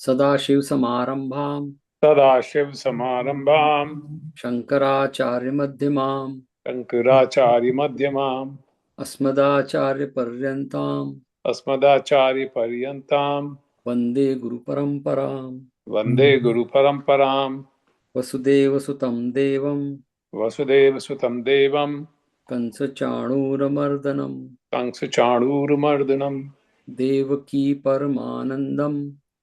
सदाशिवसमारम्भां सदाशिवसमारम्भाम् शङ्कराचार्यमध्यमाम् शङ्कराचार्यमध्यमाम् अस्मदाचार्यपर्यन्तां अस्मदाचार्यपर्यन्ताम् वन्दे गुरुपरम्पराम्। वन्दे गुरुपरम्पराम्। वसुदेवसुतं देवं वसुदेवसुतं देवम् कंसचाणूरमर्दनं कंसचाणूरमर्दनम् देवकी परमानन्दं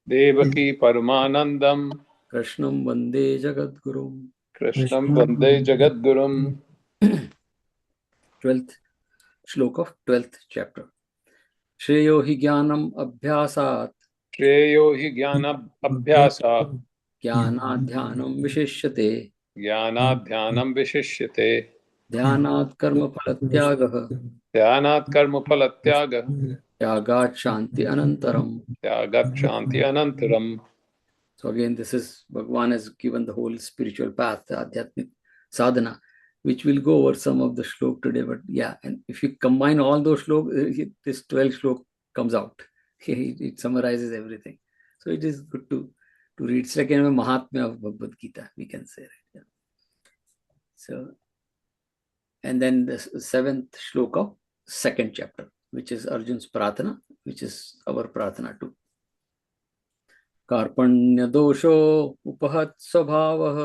देवकी परमानन्दम् कृष्णं वन्दे जगद्गुरुम्। कृष्णं वन्दे जगद्गुरुम्। 12th श्लोक of 12th chapter. श्रेयो हि ज्ञानम् अभ्यासात् श्रेयो हि ज्ञानाभ्यासात् ज्ञानाध्यानं विशिष्यते ज्ञानात् ध्यानं विशिष्यते। ध्यानात् कर्मफलत्यागः ध्यानात् कर्मफलत्यागः त्यागात् शान्ति अनन्तरम्। त्यागात् शान्ति अनन्तरम्। So again, this is Bhagwan has given the whole spiritual path, the Adhyatmic sadhana, which we'll go over some of the shlok today. But yeah, and if you combine all those shlok, this 12 shlok comes out. It summarizes everything. So it is good to read. It's like a Mahatmya of Bhagavad Gita, we can say. Right? Yeah. So, and then the 7th shlok of 2nd chapter, which is Arjun's Pratana, which is our Pratana too. कार्पण्यदोषो उपहत स्वभावः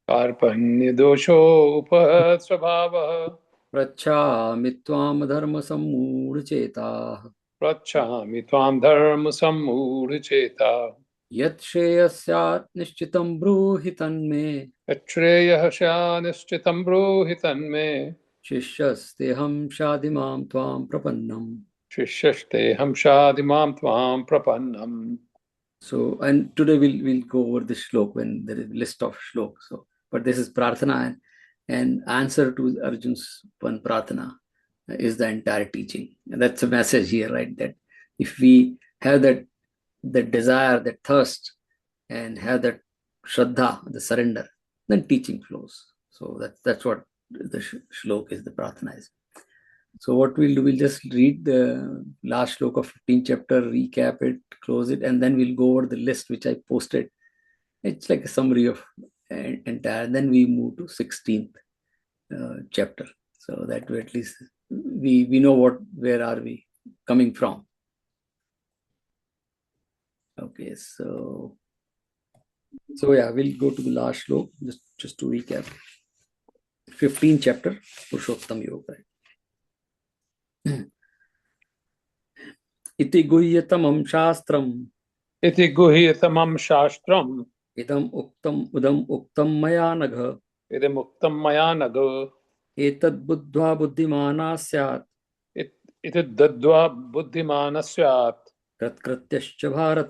कार्पण्यदोषो उपहत स्वभावः पृच्छामि त्वां धर्मसम्मूढचेताः पृच्छामि त्वां धर्मसम्मूढचेता। यत् श्रेयस्यात् निश्चितं ब्रूहि तन्मे यच्छ्रेयः स्यान्निश्चितं ब्रूहि तन्मे। शिष्यस्तेऽहं शाधिमां त्वां प्रपन्नम्. शिष्यस्तेऽहं शाधिमां त्वां प्रपन्नम्। So, and today we'll go over this shlok when there is a list of shloks. So, but this is prarthana and answer to Arjun's one prarthana is the entire teaching. And that's a message here, right? That if we have that desire, that thirst, and have that shraddha, the surrender, then teaching flows. So that's what the shlok is, the prarthana is. So what we'll do, we'll just read the last shlok of 15th chapter, recap it, close it, and then we'll go over the list which I posted. It's like a summary of entire. Then we move to 16th chapter, so that way at least we know where are we coming from. Okay, so yeah, we'll go to the last shlok just to recap. 15th chapter, Purushottam Yoga. इति गुह्यतमं शास्त्रम् इति गुह्यतमं शास्त्रम् इदम् उक्तं मया नघ इदमुक्तं मया नघ एतद् बुद्ध्वा बुद्धिमानः स्यात् इति दद्वा बुद्धिमानः स्यात् कृतकृत्यश्च भारत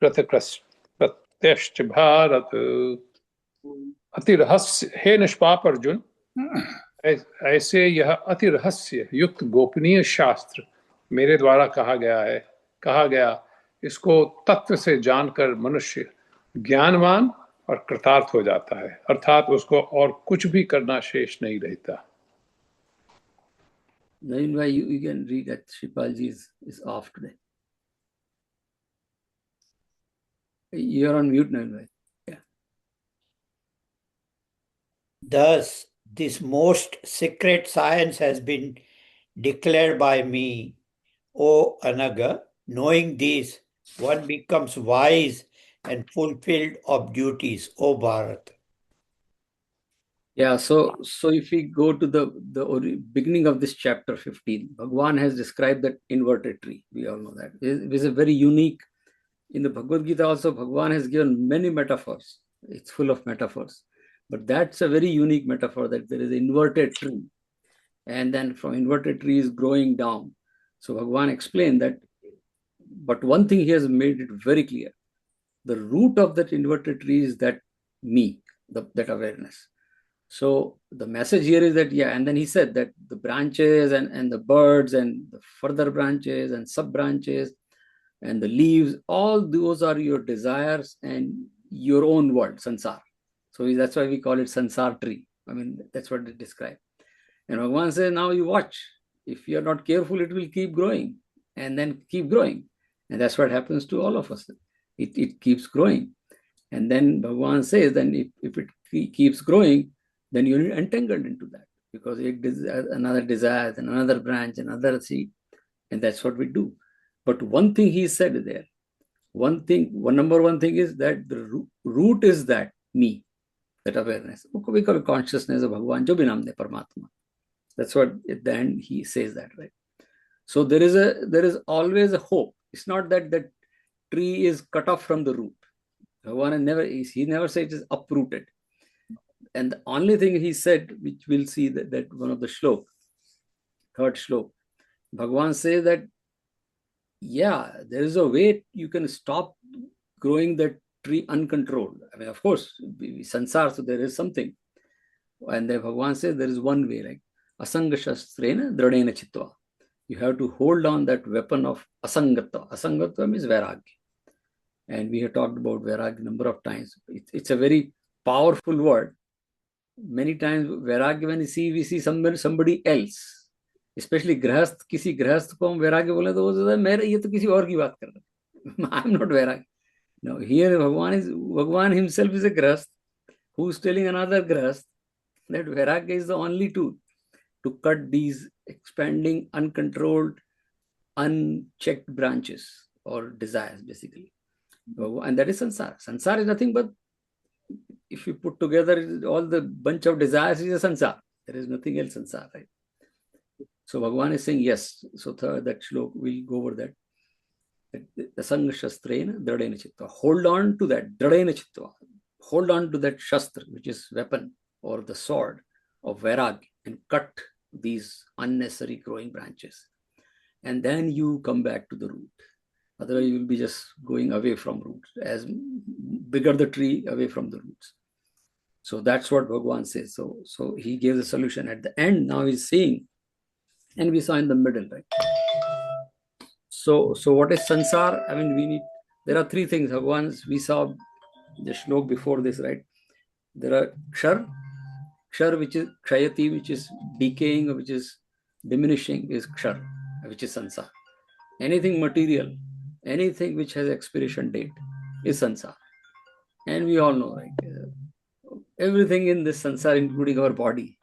कृतकृत्यश्च भारत। अति रहस्य, हे निष्पाप अर्जुन, ऐसे यह अति रहस्य युक्त गोपनीय शास्त्र मेरे द्वारा कहा गया, इसको तत्व से जानकर मनुष्य ज्ञानवान और कृतार्थ हो जाता है, अर्थात उसको और कुछ भी करना शेष नहीं रहता। Then you can read that Shripalji is off today. You're on mute now. Yeah. Thus, this most secret science has been declared by me, O Anaga. Knowing this, one becomes wise and fulfilled of duties, O Bharat. Yeah, so if we go to the beginning of this chapter 15, Bhagwan has described that inverted tree. We all know that. It is a very unique, in the Bhagavad Gita also, Bhagwan has given many metaphors. It's full of metaphors. But that's a very unique metaphor, that there is an inverted tree. And then from inverted tree is growing down. So Bhagwan explained that, but one thing he has made it very clear. The root of that inverted tree is that me, that awareness. So the message here is that, yeah, and then he said that the branches and the birds and the further branches and sub branches and the leaves, all those are your desires and your own world, sansar. So that's why we call it sansar tree. I mean, that's what it describes. And Bhagavan says, now you watch. If you're not careful, it will keep growing and then keep growing. And that's what happens to all of us. It keeps growing. And then Bhagavan says, then if it keeps growing, then you're entangled into that, because another desire, and another branch, another seed. And that's what we do. But one thing he said there, number one thing is that the root is that me, that awareness. We call it consciousness of Bhagavan, jo bhi naam de Paramatma. That's what at the end he says that, right? So there is always a hope. It's not that that tree is cut off from the root. Bhagavan never said it is uprooted. And the only thing he said, which we'll see that one of the shlok, third shlok, Bhagavan says that, yeah, there is a way you can stop growing that tree uncontrolled. I mean, of course, sansar, so there is something. And then Bhagavan says there is one way, like asanga shastrena dradena chitva. You have to hold on that weapon of asangatva. Asangatva means vairagya. And we have talked about vairagya a number of times. It's a very powerful word. Many times vairagya, when we see somebody else, especially grahasth, किसी grahasth को हम वैराग्य बोले तो वो सोचता है मेरा ये तो किसी और की बात कर रहा है. I'm not vairagya. No, here Bhagavan himself is a grahasth who's telling another grahasth that vairagya is the only tool to cut these expanding, uncontrolled, unchecked branches or desires, basically. And that is sansara. Sansara is nothing but, if you put together all the bunch of desires, is a sansara. There is nothing else sansara, right? So Bhagavan is saying yes. So that shlok, we'll go over that. Asanga shastrena dradena chittva. Hold on to that dradena chittva. Hold on to that shastra, which is weapon or the sword of vairagya, and cut these unnecessary growing branches. And then you come back to the root. Otherwise, you will be just going away from roots. As bigger the tree, away from the roots. So that's what Bhagavan says. So he gave the solution at the end. Now he's saying, and we saw in the middle, right? So what is sansar? I mean, there are three things. Bhagavan, we saw the shlok before this, right? There are kshar, which is kshayati, which is decaying, or which is diminishing, is kshar, which is sansar. Anything material, anything which has expiration date is sansar. And we all know, right? Everything in this sansar, including our body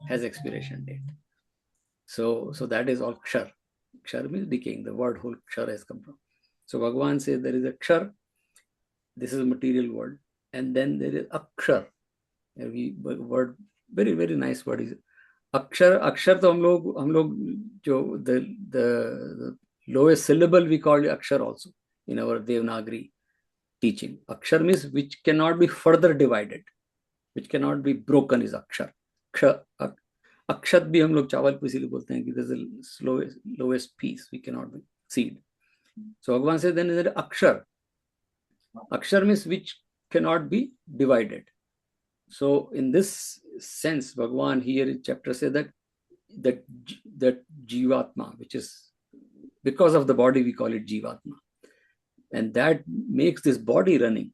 has expiration date. So that is all kshar. Kshar means decaying. The word whole kshar has come from. So Bhagavan says there is a kshar. This is a material world. And then there is akshar. Word, very, very nice word is akshar. Akshar to hum log jo the lowest syllable we call it akshar also in our Devanagari teaching. Akshar means which cannot be further divided, which cannot be broken, is akshar. Akshat bhi hum log chawal ko isliye bolte hain ki there's the lowest piece, we cannot be seed. So Bhagavan says then there is akshar. Akshar means which cannot be divided. So in this sense, Bhagavan here in chapter says that jivatma, which is because of the body, we call it jivatma, and that makes this body running.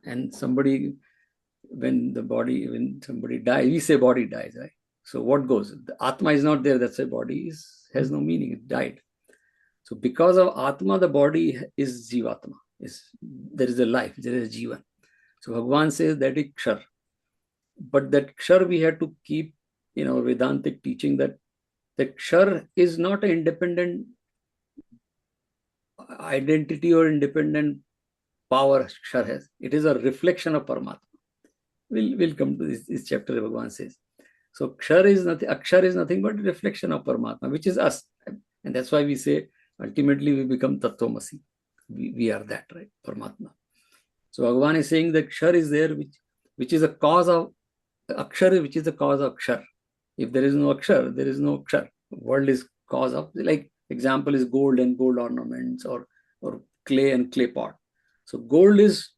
And somebody, when somebody dies, we say body dies, right? So what goes? The atma is not there. That's why body has no meaning. It died. So because of atma, the body is jivatma. There is a life. There is a jivan. So Bhagavan says that is kshar. But that kshar we have to keep in our Vedantic teaching, that the kshar is not an independent identity or independent power kshar has. It is a reflection of Paramatma. We'll come to this chapter, Bhagavan says. So akshar is nothing but a reflection of Paramatma, which is us. And that's why we say ultimately we become Tattvamasi. We are that, right? Paramatma. So Bhagavan is saying that kshar is there, which is a cause of akshar, which is the cause of kshar. If there is no akshar, there is no kshar. World is cause of, like example is gold and gold ornaments, or clay and clay pot. So gold is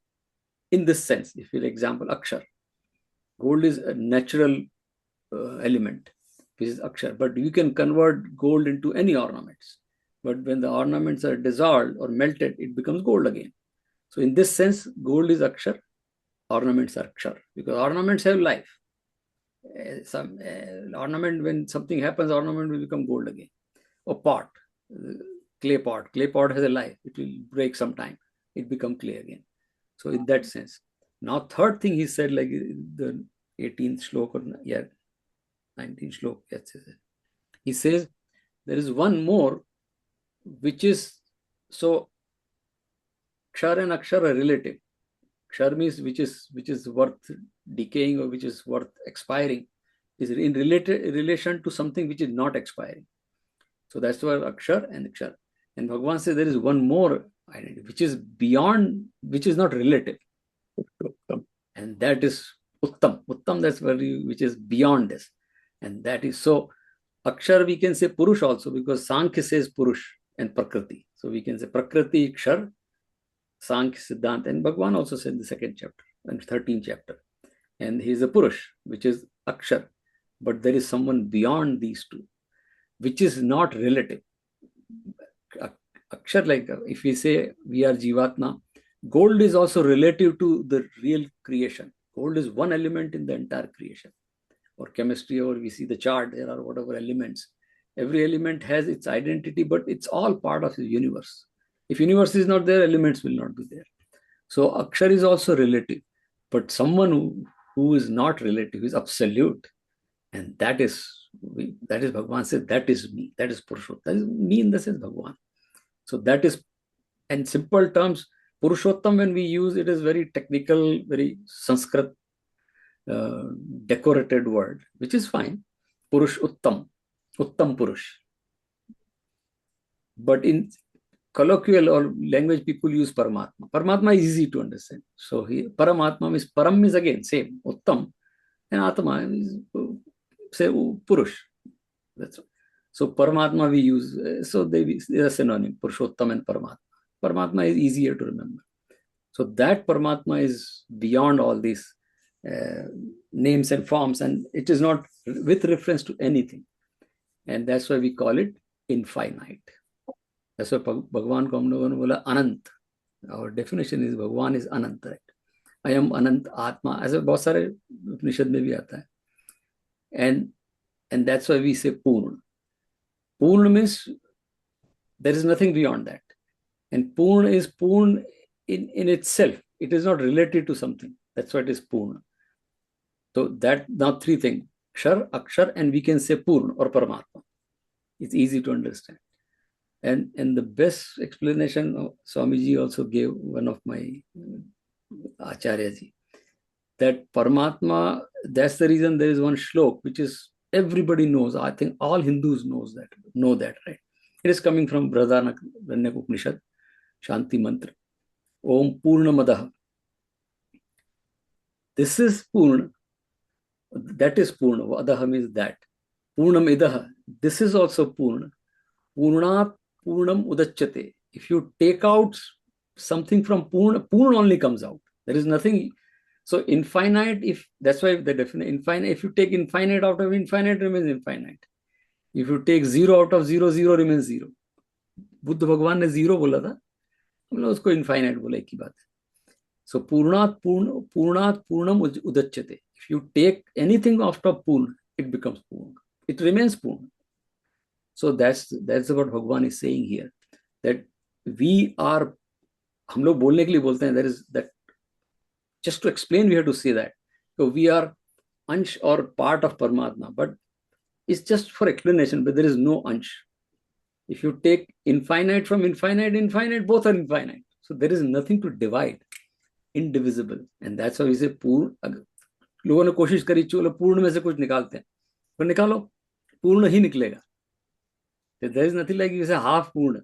in this sense, if you example akshar. Gold is a natural element, which is akshar. But you can convert gold into any ornaments. But when the ornaments are dissolved or melted, it becomes gold again. So in this sense, gold is akshar, ornaments are kshar, because ornaments have life. Ornament, when something happens, ornament will become gold again. Or pot. clay pot. Clay pot has a life. It will break sometime. It become clay again. So in that sense. Now third thing he said, like the 18th shlok or 19th shlok. Yes, he says there is one more, which is, so kshar and akshar are relative. Kshar means which is worth decaying or which is worth expiring, is in relation to something which is not expiring. So that's why akshar and kshar. And Bhagavan says there is one more identity, which is beyond, which is not relative. And that is Uttam. Uttam, that's which is beyond this. And that is, so Akshar we can say Purush also, because Sankhya says Purush and Prakriti. So we can say Prakriti, Kshar, Sankhya, Siddhant, and Bhagavan also said in the second chapter and 13th chapter. And he is a Purush, which is Akshar. But there is someone beyond these two, which is not relative. Akshar, like if we say we are Jivatma, gold is also relative to the real creation. Gold is one element in the entire creation. Or chemistry, or we see the chart, there are whatever elements. Every element has its identity, but it's all part of the universe. If universe is not there, elements will not be there. So Akshar is also relative, but someone who is not relative is absolute. And that is Bhagavan said, that is me, that is Purushottam. That is me in the sense Bhagavan. So that is, in simple terms, Purushottam, when we use it, is very technical, very Sanskrit decorated word, which is fine. Purush Uttam, Uttam Purush. But in colloquial or language, people use Paramatma. Paramatma is easy to understand. So here, Paramatma means, Param is again same, Uttam, and Atma is, say, Purush. That's all. So Paramatma we use, so they are synonym, Purushottam and Paramatma. Paramatma is easier to remember. So that Paramatma is beyond all these names and forms, and it is not with reference to anything. And that's why we call it infinite. That's why Bhagavan ko humne bola Anant. Our definition is Bhagavan is Anant, right? I am Anant Atma. ऐसे बहुत सारे उपनिषद में भी आता है. And that's why we say Purna. Purna means there is nothing beyond that. And Purna is Purna in itself. It is not related to something. That's why it is Purna. So that, now three things, Kshar, Akshar, and we can say Purna or Paramatma. It's easy to understand. And the best explanation Swamiji also gave, one of my Acharyaji, that Paramatma, that's the reason there is one shlok, which is everybody knows. I think all Hindus know that, right? It is coming from Brihadaranyaka Upanishad, Shanti Mantra. Om Purnamadaha. This is Purna. That is Purna. Adaha means that. Purnam idaha. This is also Purna. Purnat Purnam udachyate. If you take out something from Purna, Purna only comes out. There is nothing. So infinite, that's why the definition infinite, if you take infinite out of infinite, remains infinite. If you take zero out of zero, zero remains zero. Buddha Bhagavan ने zero बोला था, हमने उसको infinite बोला, एक ही बात है. So Purnat Purnam udachyate. If you take anything after Purna, it becomes Purna. It remains Purna. So that's what Bhagavan is saying here. That we are, हम लोग बोलने के लिए बोलते हैं, there is that, just to explain we have to say that. So we are Ansh or part of Paramatma, but it's just for explanation, but there is no Ansh. If you take infinite from infinite, both are infinite. So there is nothing to divide. Indivisible. And that's why we say Purna. लोगों ने कोशिश करी, चलो पूर्ण में से कुछ निकालते हैं, पर निकालो पूर्ण ही निकलेगा. There is nothing like you say half Purna.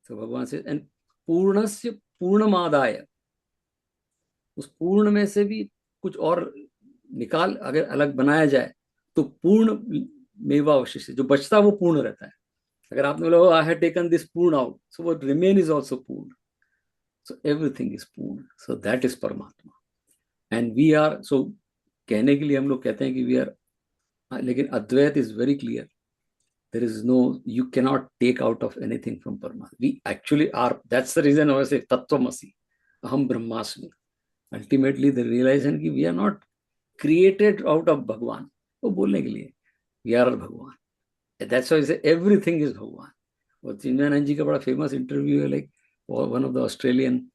So Bhagavan says, and Purnasya Purnamadaya. उस पूर्ण में से भी कुछ और निकाल अगर अलग बनाया जाए तो पूर्ण मेवा अवशिष्ट, जो बचता वो पूर्ण रहता है. अगर आपने बोला I had taken this पूर्ण out, so what remain is also पूर्ण. So everything is पूर्ण. So that is Paramatma. And we are, so कहने के लिए हम लोग कहते हैं कि we are, लेकिन Advait is very clear. There is no, you cannot take out of anything from Paramatma. We actually are, that's the reason I say Tattvamasi, Aham Brahmasmi. Ultimately, the realization that we are not created out of Bhagavan. वो बोलने के लिए, we are Bhagavan. That's why I say everything is Bhagavan. और चिन्मयानंद जी का बड़ा famous interview है, like one of the Australian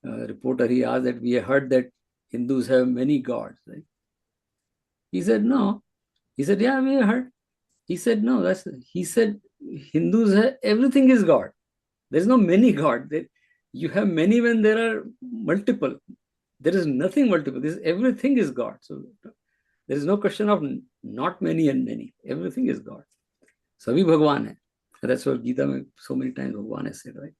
reporter, he asked that we heard that Hindus have many gods. Right? He said no. He said, yeah, we heard. He said no. He said Hindus have, everything is God. There is no many God. You have many when there are multiple. There is nothing multiple. Everything is God. So there is no question of not many and many. Everything is God. सभी भगवान है. That's what Gita में so many times भगवान has said, right?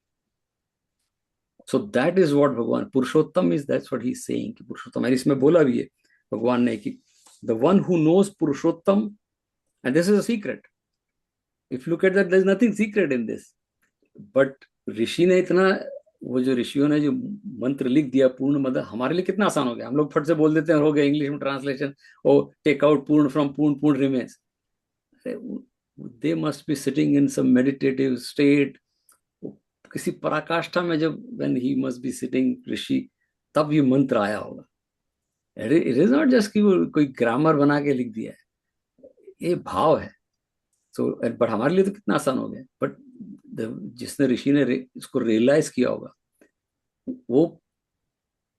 So that is what Bhagwan Purushottam is. That's what he's saying. कि पुरुषोत्तम, और इसमें बोला भी है भगवान ने कि the one who knows Purushottam, and this is a secret. If you look at that, there's nothing secret in this. But ऋषि ने इतना, वो जो ऋषियों ने जो मंत्र लिख दिया पूर्ण मद, हमारे लिए कितना आसान हो गया. हम लोग फट से बोल देते हैं, हो गया इंग्लिश में ट्रांसलेशन, ओ टेक आउट पूर्ण फ्रॉम पूर्ण, पूर्ण remains. They must be sitting in some meditative state, किसी पराकाष्ठा में, जब when he must be sitting ऋषि, तब ये मंत्र आया होगा. It is not just कि वो कोई ग्रामर बना के लिख दिया है, ये भाव है. So बट हमारे लिए तो कितना आसान हो गया. बट जिसने ऋषि ने इसको रियलाइज किया होगा, वो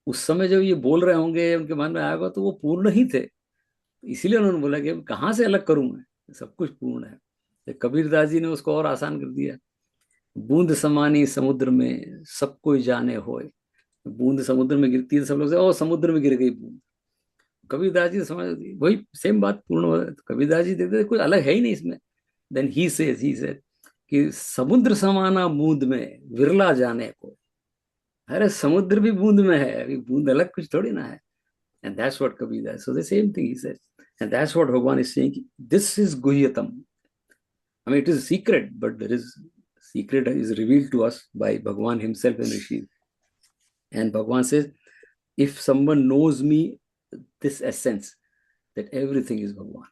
उस समय जब ये बोल रहे होंगे, उनके मन में आएगा तो वो पूर्ण ही थे. इसीलिए उन्होंने बोला कि कहाँ से अलग करूं मैं, सब कुछ पूर्ण है. कबीरदास जी ने उसको और आसान कर दिया. बूंद समानी समुद्र में सब कोई जाने होए. बूंद समुद्र में गिरती है, सब लोग से ओ समुद्र में गिर गई बूंद. कबीरदास जी समझ, वही सेम बात पूर्ण. कबीरदास जी देखते कुछ अलग है ही नहीं इसमें. देन ही सेड कि समुद्र समाना बूंद में विरला जाने को. अरे समुद्र भी बूंद में है, अभी बूंद अलग कुछ थोड़ी ना है. And that's what Kabirdas, so the same thing ही सेड. एंड दैट्स व्हाट भगवान इज सेइंग, दिस इज गुह्यतम. I mean, it is a secret, but there is secret is revealed to us by Bhagwan himself and Rishi. And Bhagwan says, if someone knows me, this essence, that everything is Bhagwan,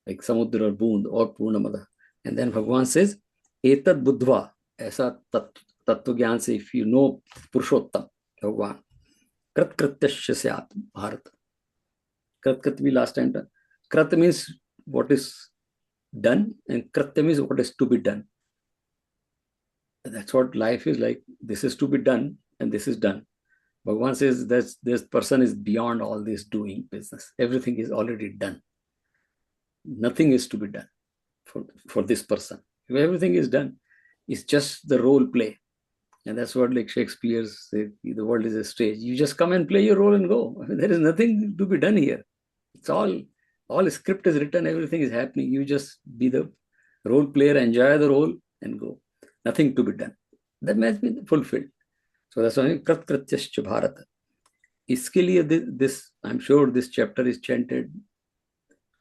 like Samudra or Boond or Purnamada. And then Bhagwan says, Etad Buddhva, aisa tattva gyan se, if you know Purushottam, Bhagwan, Krat Kratyasya Syat Bharat. Krat Krat we last time done. Krat means what is done, and Kratyam is what is to be done. That's what life is like. This is to be done, and this is done. Bhagwan says that this person is beyond all this doing business. Everything is already done. Nothing is to be done for this person. Everything is done. It's just the role play. And that's what, like Shakespeare said, the world is a stage. You just come and play your role and go. There is nothing to be done here. It's all script is written, everything is happening. You just be the role player, enjoy the role and go. Nothing to be done. That must be fulfilled. So that's why Krat Kratyascha Bharat. इसके लिए this, I'm sure this chapter is chanted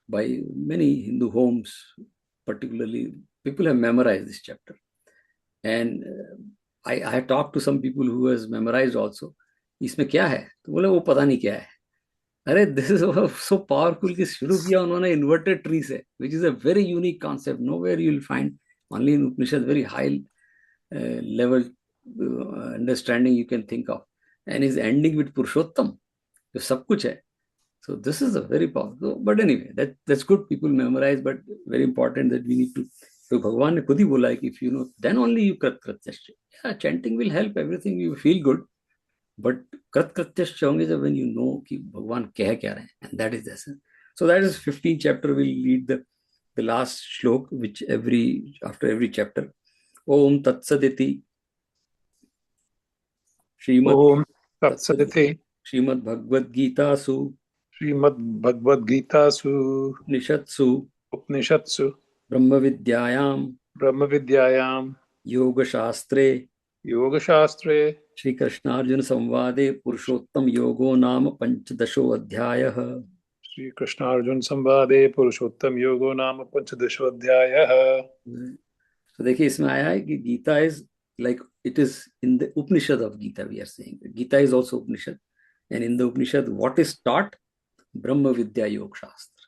by many Hindu homes, particularly people have memorized this chapter. And I talked to some people who has memorized also. इसमें क्या है, तो बोले वो पता नहीं क्या है. अरे दिस इज सो पावरफुल कि शुरू किया उन्होंने इन्वर्टेड ट्री से, which is a very unique concept. Nowhere you will find, only in Upanishad, very high level understanding you can think of. And is ending with Purushottam, जो सब कुछ है. So this is a very powerful. But anyway, that's good, people memorize, but very important that we need to. तो भगवान ने खुद ही बोला है कि if you know then only you कृत कृत्यश्च. Chanting will help, everything you feel good, but कृत कृत्यश्च होंगे जब व्हेन यू नो कि भगवान कह क्या रहे हैं. And that is the. So that is 15th chapter will lead the last shlok, which after every chapter. Om Tat Saditi Srimad Om Tat Saditi Srimad Bhagavad Gita Su Srimad Bhagavad Gita Su Nishatsu Upanishatsu Brahma Vidyayam Brahma Vidyayam Yoga Shastre Yoga Shastre Shri Krishna Arjuna Samvade Purushottam Yogo Nama Panchadasho Adhyayah. Shri Krishna Arjuna Samvade Purushottam Yogo Nama Panchadasho Adhyayah. तो देखिए इसमें आया है कि Gita is like, it is in the Upanishad of Gita. We are saying Gita is also Upanishad, and in the Upanishad what is taught? Brahma विद्या योग शास्त्र.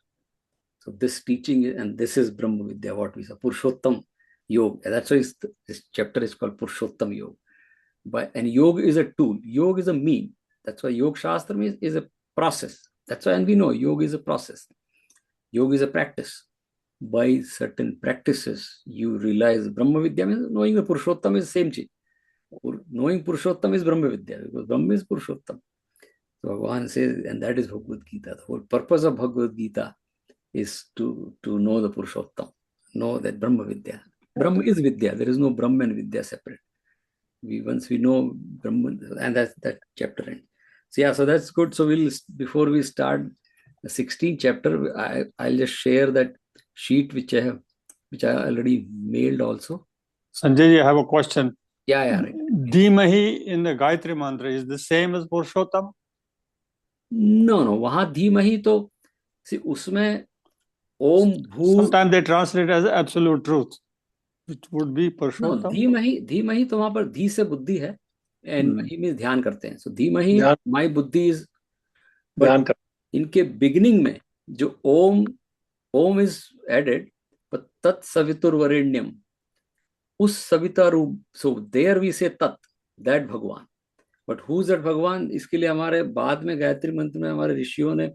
So this teaching, and this is Brahma Vidya, what we say, Purushottam Yoga. That's why this chapter is called Purushottam Yoga. And yoga is a tool. Yoga is a mean. That's why Yoga Shastra means is a process. That's why, and we know yoga is a process. Yoga is a practice. by certain practices, you realize Brahma Vidya means knowing the Purushottam is same thing. Knowing Purushottam is Brahma Vidya, because Brahma is Purushottam. So Bhagavan says, and that is Bhagavad Gita. The whole purpose of Bhagavad Gita is to know the Purushottam, know that Brahma Vidya. Brahma is Vidya. There is no Brahma and Vidya separate. Once we know Brahman, and that's that chapter end. So yeah, so that's good. So before we start the 16th chapter, I'll just share that sheet which I already mailed also. Sanjay ji, I have a question. Yeah, right. Dhimahi in the Gayatri mantra is the same as Purushottam? No. वहां धीमहि तो उसमें ओम भू. Sometimes they translate as absolute truth, which would be No, Purushottam. धीमहि तो वहां पर धी से बुद्धि है, एंड मही में ध्यान करते हैं. सो धीमहि माई बुद्धि इज, बट इनके बिगिनिंग में जो ओम इज एडेड, तत्सवितुर्वरेण्यम, उस सविता रूप. सो देयर वी से तत्, दैट भगवान. बट हु इज दैट भगवान, इसके लिए हमारे बाद में गायत्री मंत्र में हमारे ऋषियों ने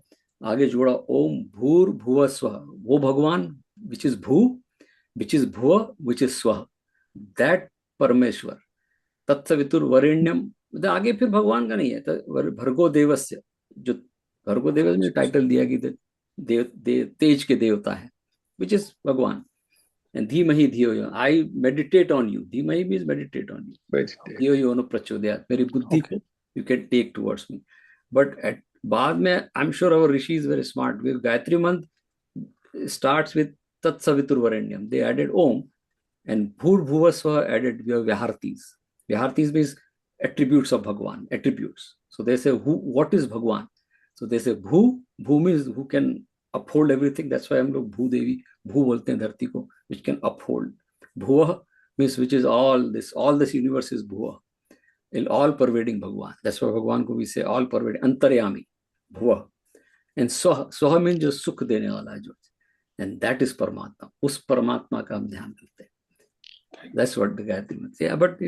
आगे जोड़ा ओम भूर भुव स्व, वो भगवान विच इज भू, विच इज भुव, विच इज स्व, दैट परमेश्वर. तत्सवितुर्वरेण्यम, आगे फिर भगवान का नहीं है. भर्गो देवस्य, जो भर्गो देवस्य में टाइटल दिया कि तेज के देवता है, विच इज भगवान. And धीमहि धियो यो, I meditate on you. धीमहि means meditate on you. धियो यो न प्रचोदयात्, मेरी बुद्धि को you can take towards me. But at बाद में, I'm sure our rishis were smart. Gayatri month starts with Tat Saviturvarenyam. They added Om, and Bhur Bhuvasva added Vyahartis. Vyahartis means attributes of Bhagwan, attributes. So they say, what is Bhagwan? So they say Bhu means who can uphold everything. That's why हम लोग भू देवी, भू बोलते हैं धरती को, which can uphold. Bhuva means which is all this universe is Bhuva, all pervading Bhagwan. That's why Bhagwan को we say all pervading, Antaryami, Bhuva. And Soha means जो सुख देने वाला जो, and that is Paramatma. उस परमात्मा का हम ध्यान करते हैं. That's what the Gayatri means. Yeah, but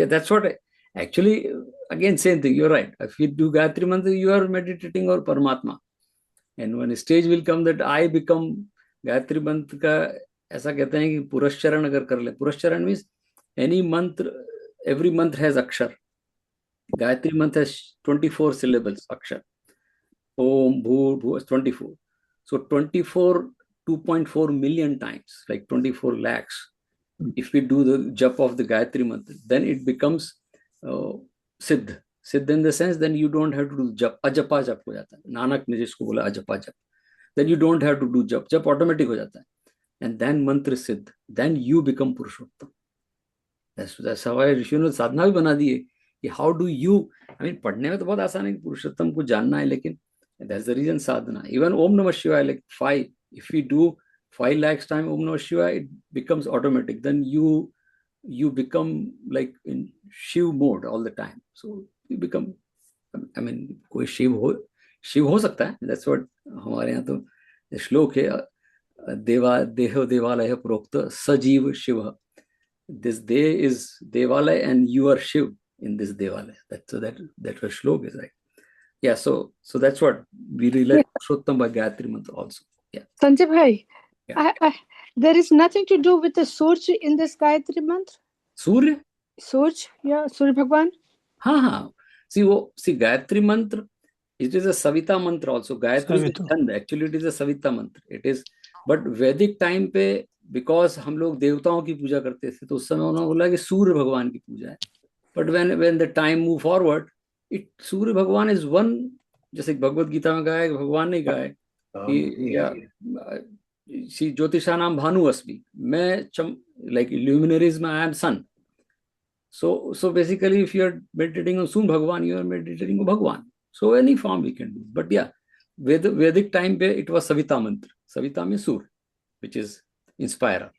that's what actually, again, same thing. You're right. If you do Gayatri mantra, you are meditating on Paramatma. And when a stage will come that I become Gayatri mantra का, ऐसा कहते हैं कि पुरस्चरण अगर कर ले. पुरस्चरण means any mantra, every mantra has akshar. Gayatri mantra has 24 syllables, akshar. Om, Bhur, Bhu is 24. So 24, 2.4 million times, like 24 lakhs. If we do the jap of the Gayatri mantra, then it becomes siddh. Siddh in the sense, then you don't have to do jap. Ajapa jap ho jata hai. Nanak ne jisko bola ajapa jap. Then you don't have to do jap. Jap automatic ho jata hai. And then mantra siddh. Then you become Purushottam. That's how I ऋषियों ने साधना भी बना दी है कि how do you, I mean, पढ़ने में तो बहुत आसान है कि पुरुषोत्तम को जानना है, लेकिन that's the reason sadhana. Even Om Namah Shivaya, like 5, if we do 5 lakhs time Om Namah Shivaya, it becomes automatic. Then you become like in Shiv mode all the time. So you become, I mean, कोई शिव हो सकता है. That's what हमारे यहाँ तो श्लोक है, देहो देवालय प्रोक्त सजीव Shiv. This day is Devalaya and you are Shiv in this Devalaya. That was Shlok is right. Yeah, so that's what we relate Purushottam by Gayatri mantra also. Yeah. Sanjay bhai, Yeah. there is nothing to do with the Surj in this Gayatri mantra? Surya? Surj, yeah, Surya Bhagwan. हाँ. See Gayatri mantra, it is a Savita mantra also. Gayatri is a chand. Actually, it is a Savita mantra. It is, but Vedic time पे, because हम लोग देवताओं की पूजा करते थे, तो उस समय उन्होंने बोला कि सूर्य भगवान की पूजा है. But when the time move forward, सूर्य भगवान is one. जैसे भगवत गीता में कहा है, भगवान ने कहा है कि ज्योतिषा नाम भानु अस्मि, मैं like luminaries में I am sun. So basically, if you are meditating on Sun Bhagwan, you are meditating on Bhagwan. So any form we can do. But yeah, Vedic time pe it was Savita mantra. Savita means Sur, which is inspirer.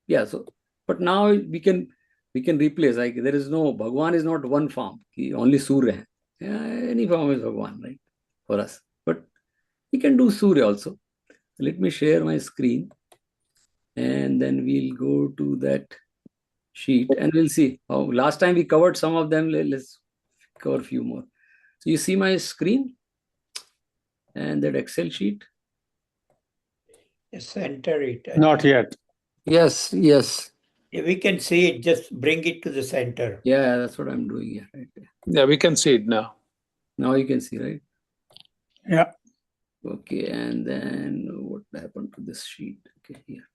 Yeah. So, but now we can replace. Like there is no, Bhagwan is not one form. Only Surya hai. Yeah, any form is Bhagwan, right? For us. But we can do Surya also. Let me share my screen, and then we'll go to that sheet and we'll see. Last time we covered some of them. Let's cover a few more. So you see my screen and that Excel sheet? Center it. Not yet. Yes, yes. We can see it, just bring it to the center. Yeah, that's what I'm doing here. Right. Yeah, we can see it now. Now you can see, right? Yeah. Okay, and then what happened to this sheet? Okay, here.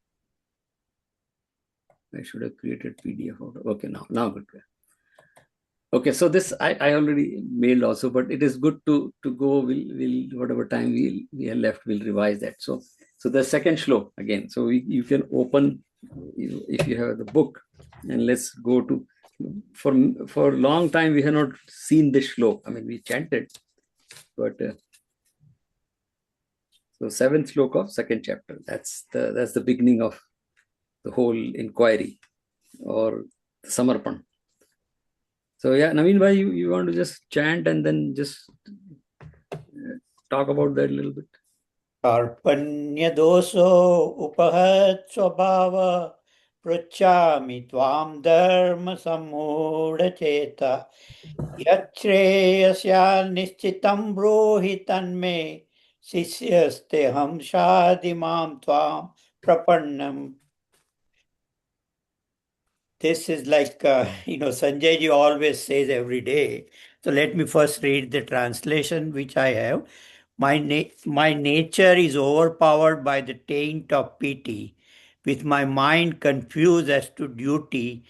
I should have created PDF out of. Okay, now good. Okay, so this I already mailed also, but it is good to go. We'll whatever time we are left, we'll revise that. So the second shlok again. So you can open if you have the book, and let's go to. For a long time we have not seen this shlok. I mean, we chanted, but so seventh shlok of second chapter. That's the beginning of the whole inquiry or samarpan. So yeah, Naveen bhai, you want to just chant and then just talk about that a little bit? Karpanya doso upahat swabhava pruchami tvam dharma samudha cheta yachreyasya nishchitam brohi tanme sisyaste ham shadimam tvam prapannam. This is like, Sanjay ji always says every day. So let me first read the translation which I have. My nature is overpowered by the taint of pity. With my mind confused as to duty,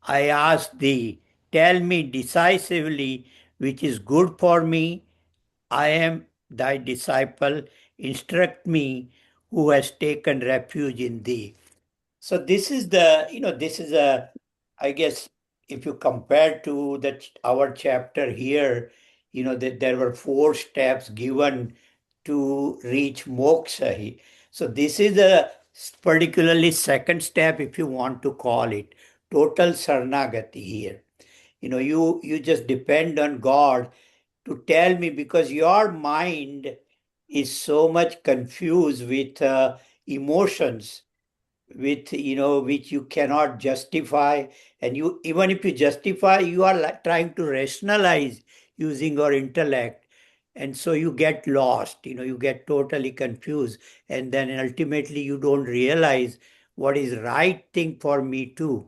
I ask thee, tell me decisively which is good for me. I am thy disciple. Instruct me who has taken refuge in thee. So this is I guess, if you compare to our chapter here, that there were 4 steps given to reach moksha. So this is a particularly second step, if you want to call it, total sarnagati here. You just depend on God to tell me, because your mind is so much confused with emotions, with which you cannot justify, and you, even if you justify, you are trying to rationalize using your intellect, and so you get lost, you get totally confused, and then ultimately you don't realize what is right thing for me to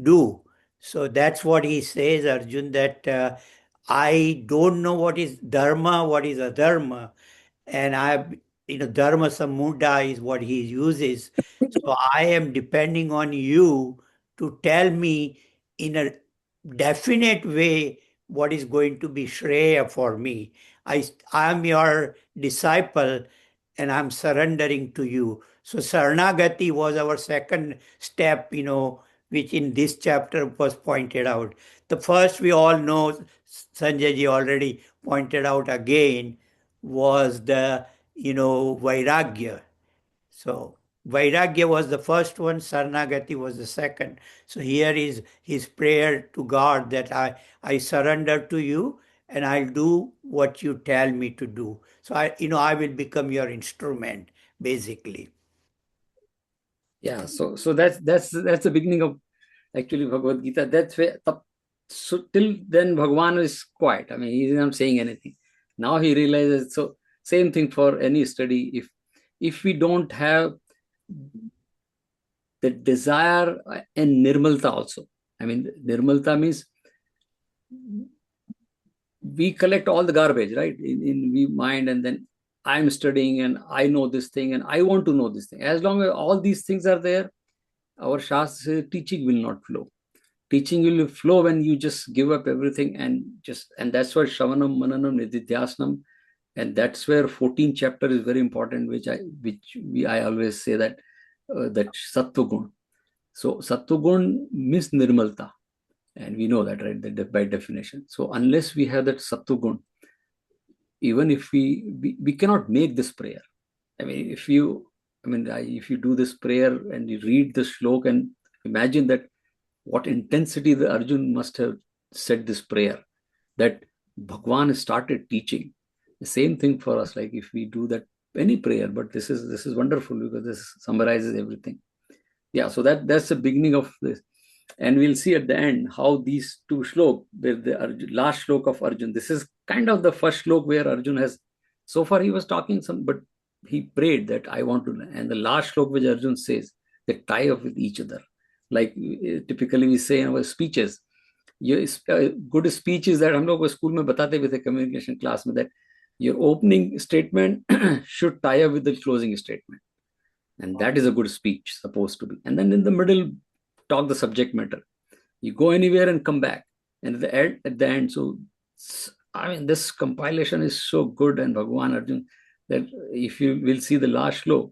do. So that's what he says, Arjun, that I don't know what is dharma, what is adharma, and dharma samudra is what he uses. So I am depending on you to tell me in a definite way what is going to be shreya for me. I am your disciple and I'm surrendering to you. So Saranagati was our second step, which in this chapter was pointed out. The first, we all know, Sanjay ji already pointed out again, was the Vairagya. So Vairagya was the first one, Saranagati was the second. So here is his prayer to God, that I surrender to you and I'll do what you tell me to do. So I will become your instrument, basically. Yeah, so that's the beginning of actually Bhagavad Gita. That's where so till then Bhagwan is quiet. I mean, he's not saying anything. Now he realizes. So same thing for any study. If we don't have the desire and nirmalta also. I mean, nirmalta means we collect all the garbage, right? In we mind, and then I'm studying and I know this thing and I want to know this thing. As long as all these things are there, our Shastra teaching will not flow. Teaching will flow when you just give up everything and that's why Shravanam, Mananam, Nididhyasnam, and that's where 14th chapter is very important, which I always say that that Sattva Gun. So Sattva Gun means nirmalta, and we know that, right? That by definition. So unless we have that Sattva Gun, even if we cannot make this prayer. I mean, if you do this prayer and you read the shlok and imagine that what intensity the Arjun must have said this prayer, that Bhagwan started teaching. The same thing for us, like if we do that any prayer, but this is wonderful because this summarizes everything. Yeah, so that's the beginning of this. And we'll see at the end how these 2 shlok, where the last shlok of Arjun, this is kind of the first shlok where Arjun has, so far he was talking some, but he prayed that I want to, and the last slok which Arjun says, they tie up with each other. Like typically we say in our speeches, good speech is that हम लोग school में बताते भी थे communication class में, that your opening statement should tie up with the closing statement. And that is a good speech supposed to be. And then in the middle, talk the subject matter. You go anywhere and come back. And at the end, so I mean, this compilation is so good, and Bhagwan Arjun, that if you will see the last slok,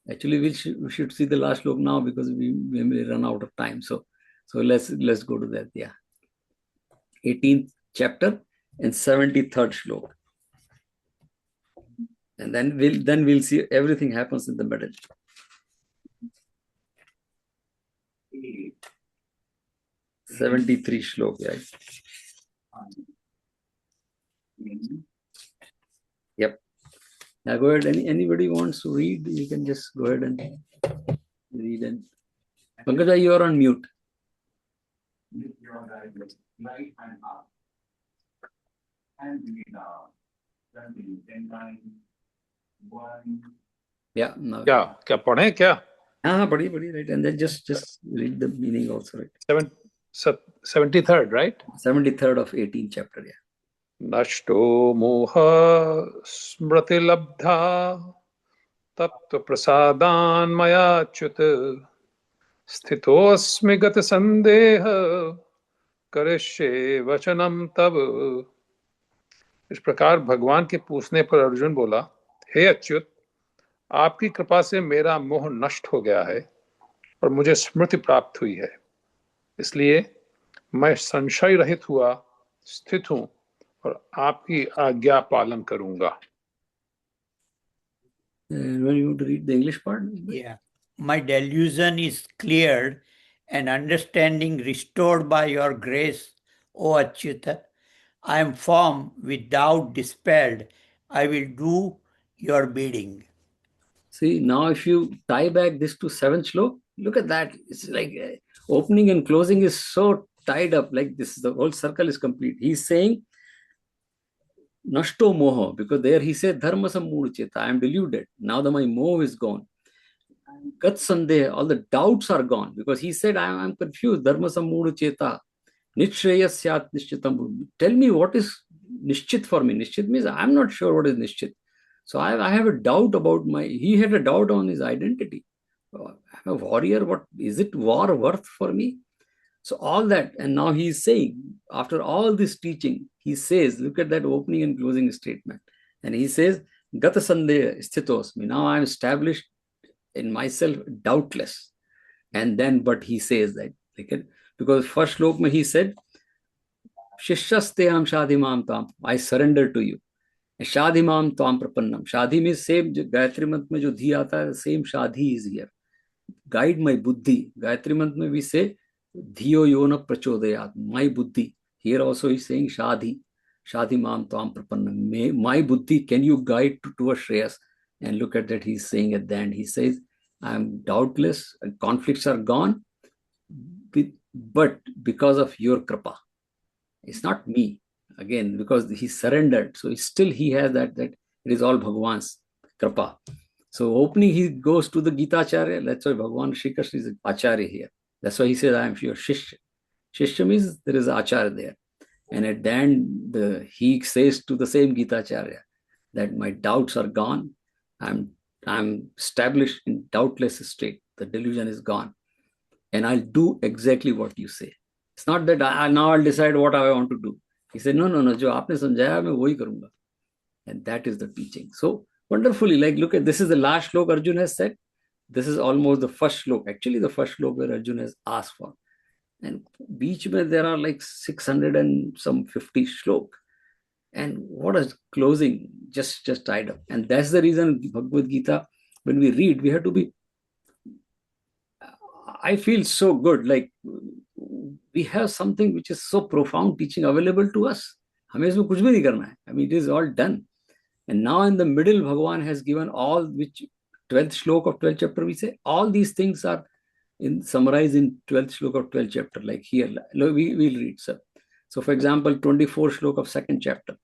actually we should see the last slok now, because we may run out of time. So let's go to that. Yeah, 18th chapter and 73rd slok, and then we'll see everything happens in the middle. 73 slok, right? Yep. Now go ahead. Anybody wants to read, you can just go ahead and read. And Pankaj, you are on mute. Yeah. No. क्या पढ़े क्या? हाँ, पढ़िए, right. And then just read the meaning also, right? 73rd, right? 73rd of 18th chapter, yeah. नष्टो मोह स्मृतिलब्धा तत्त्वप्रसादान्मयाच्युत स्थितोऽस्मि गतसन्देह करिष्ये वचनं तव। इस प्रकार भगवान के पूछने पर अर्जुन बोला, हे अच्युत, आपकी कृपा से मेरा मोह नष्ट हो गया है और मुझे स्मृति प्राप्त हुई है, इसलिए मैं संशय रहित हुआ स्थित हूं और आपकी आज्ञा पालन करूंगा। When you want to read the English part? Yeah. My delusion is cleared and understanding restored by your grace, O Achyuta. I am firm with doubt dispelled. I will do your bidding. See, now if you tie back this to 7th slok, look at that. It's like opening and closing is so tied up, like this. The whole circle is complete. He's saying, Nashto moho, because there he said, Dharma sammucheta, I am deluded. Now that my moh is gone. Gat sandeh, all the doubts are gone, because he said, I am confused. Dharma sammucheta. Nishreya syat nishchitam. Tell me what is nishchit for me. Nishchit means I am not sure what is nishchit. So I have a doubt about he had a doubt on his identity. I'm a warrior. What is it war worth for me? So all that, and now he is saying, after all this teaching, he says, look at that opening and closing statement. And he says, Gata Sandeha Sthitosmi. Now I am established in myself, doubtless. And then, but he says that, because first slok mein he said, Shishasteham Shadhimam Tam, I surrender to you. Shadhimam Tam Prapannam. Shadhi means same, Gayatri Mantra mein jo dhi aata hai, same Shadhi is here. Guide my buddhi. Gayatri Mantra mein we say, Dhiyo yona prachodayat, my buddhi. Here also he's saying Shadhi. Shadhi mam tam prapannam. My buddhi, can you guide towards Shreyas? And look at that, he's saying at the end, he says, I am doubtless, conflicts are gone, but because of your kripa. It's not me. Again, because he surrendered. So still he has that it is all Bhagwan's kripa. So opening, he goes to the Gita Acharya. That's why Bhagwan Shri Krishna is Acharya here. That's why he says, I am your Shishya. Shishya means there is Acharya there. And at the end, he says to the same Gita Acharya that my doubts are gone. I'm established in doubtless state. The delusion is gone. And I'll do exactly what you say. It's not that I'll decide what I want to do. He said, no, jo aapne samjhaya, main wohi karunga. And that is the teaching. So wonderfully, look at, this is the last slok Arjun has said. This is almost the first slok. Actually, the first slok where Arjun has asked for. And beach mein there are 600 and some 50 slok. And what is closing? Just tied up. And that's the reason Bhagavad Gita, when we read, we have to be, I feel so good. We have something which is so profound teaching available to us. Hame isme kuch bhi nahi karna hai. I mean, it is all done. And now in the middle, Bhagavan has given all, which 12th slok of 12th chapter, we say, all these things are summarized in 12th slok of 12th chapter, like here. We'll read, sir. So for example, 24th slok of 2nd chapter.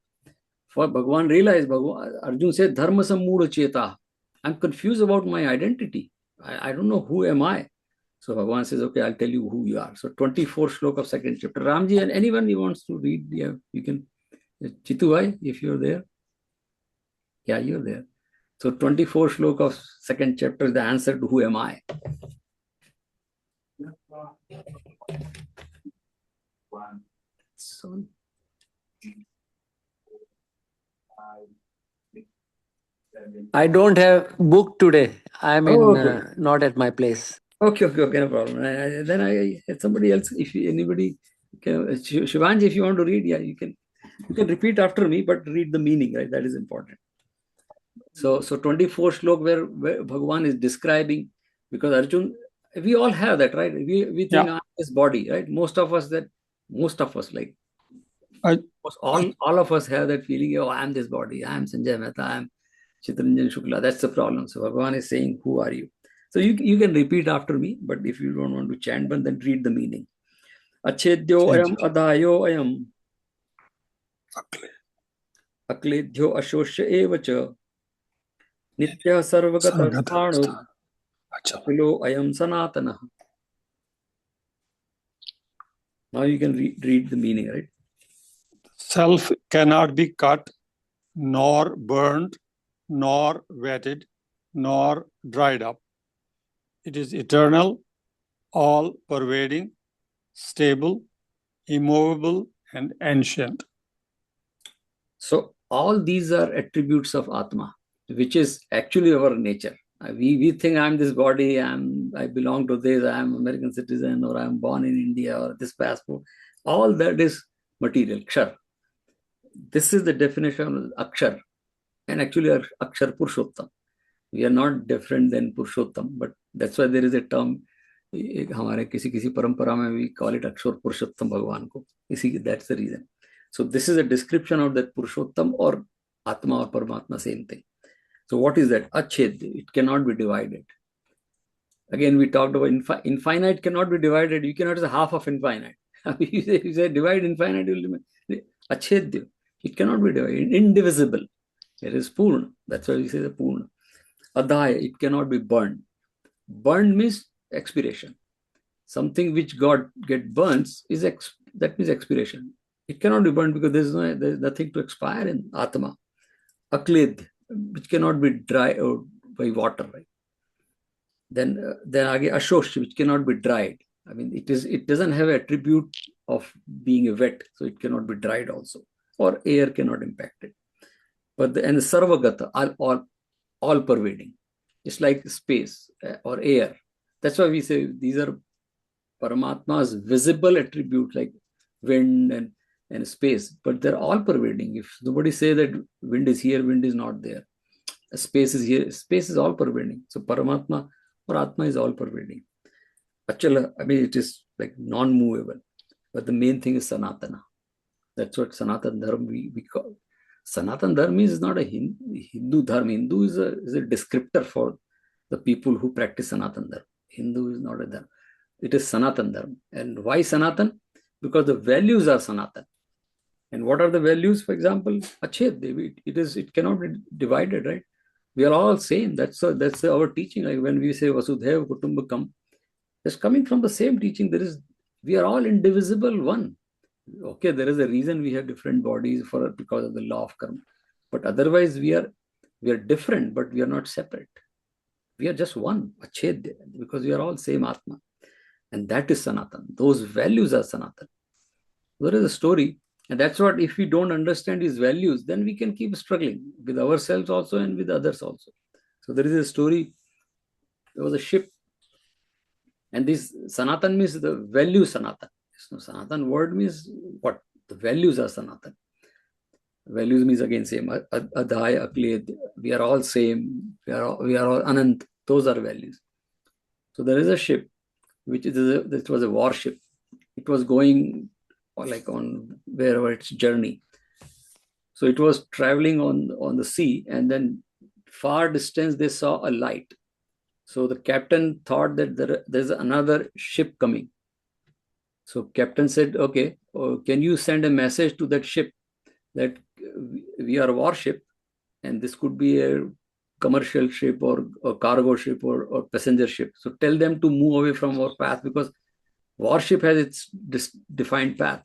For Bhagavan realized, Arjun said, Dharma sammudha cheta. I'm confused about my identity. I don't know who am I. So Bhagavan says, okay, I'll tell you who you are. So 24 slok of second chapter. Ramji, and anyone who wants to read, yeah, you can. Chitu, if you're there. Yeah, you're there. So 24 slok of second chapter is the answer to who am I. So, I don't have book today. I'm oh, in okay. not at my place. Okay, no problem. Then I somebody else, if anybody, Shivanji, if you want to read, yeah, you can repeat after me, but read the meaning, right? That is important. So 24 slok where Bhagavan is describing, because Arjun, we all have that, right? We think I'm this body, right? Most of us like all of us have that feeling, oh, I'm this body, I'm Sanjay Mehta, I'm Chittaranjan Shukla. That's the problem. So Bhagavan is saying, who are you? So you can repeat after me, but if you don't want to chant, but then read the meaning. Achedyo ayam adayo ayam akledhyo ashoshya evacha nitya sarvagata sthanur akilo ayam sanatana. Now you can read the meaning, right? Self cannot be cut, nor burned, nor wetted, nor dried up. It is eternal, all-pervading, stable, immovable, and ancient. So all these are attributes of Atma, which is actually our nature. We think I'm this body, I belong to this, I'm American citizen, or I'm born in India, or this passport. All that is material, kshar. This is the definition of akshar. And actually akshar Purushottam. We are not different than Purushottam, but that's why there is a term, हमारे किसी परंपरा में we call it अक्षर पुरुषोत्तम भगवान को. That's the reason. So this is a description of that Purushottam or Atma or Paramatma, same thing. So what is that? Ached, it cannot be divided. Again, we talked about infinite cannot be divided. You cannot say half of infinite. You say divide infinite, Achedya, it cannot be divided. Indivisible. It is Purna. That's why we say the Purna. Adhaya, it cannot be burned. Burned means expiration. Something which get burns is that means expiration. It cannot be burned because there's nothing to expire in Atma. Aklid, which cannot be dry or by water, right? Then again Ashosh, which cannot be dried. I mean, it doesn't have attribute of being wet, so it cannot be dried also, or air cannot impact it. But the Sarvagata, all pervading. It's like space or air. That's why we say these are Paramatma's visible attribute, like wind and space, but they're all pervading. If nobody say that wind is here, wind is not there. Space is here, space is all pervading. So Paramatma or Atma is all pervading. Achala, I mean, it is like non-movable. But the main thing is Sanatana. That's what Sanatan Dharma we call. Sanatan Dharma is not a Hindu Dharma. Hindu is a descriptor for the people who practice Sanatan Dharma. Hindu is not a Dharma. It is Sanatan Dharma. And why Sanatan? Because the values are Sanatan. And what are the values? For example, Ached, it cannot be divided, right? We are all same. That's our teaching. Like when we say Vasudhaiva Kutumbakam, it's coming from the same teaching. We are all indivisible one. Okay, there is a reason we have different bodies because of the law of karma. But otherwise we are different, but we are not separate. We are just one, Ached, because we are all same Atma. And that is Sanatan. Those values are Sanatan. There is a story. And that's what, if we don't understand his values, then we can keep struggling with ourselves also and with others also. So there is a story. There was a ship. And this Sanatan means the value Sanatan. So Sanatan word means what? The values are Sanatan. Values means again same. Adhaya, Akled. We are all same. We are all Anant. Those are values. So there is a ship, this was a warship. It was going like on wherever its journey. So it was traveling on the sea, and then far distance they saw a light. So the captain thought that there's another ship coming. So captain said, okay, can you send a message to that ship that we are a warship and this could be a commercial ship or cargo ship or passenger ship. So tell them to move away from our path, because warship has its defined path,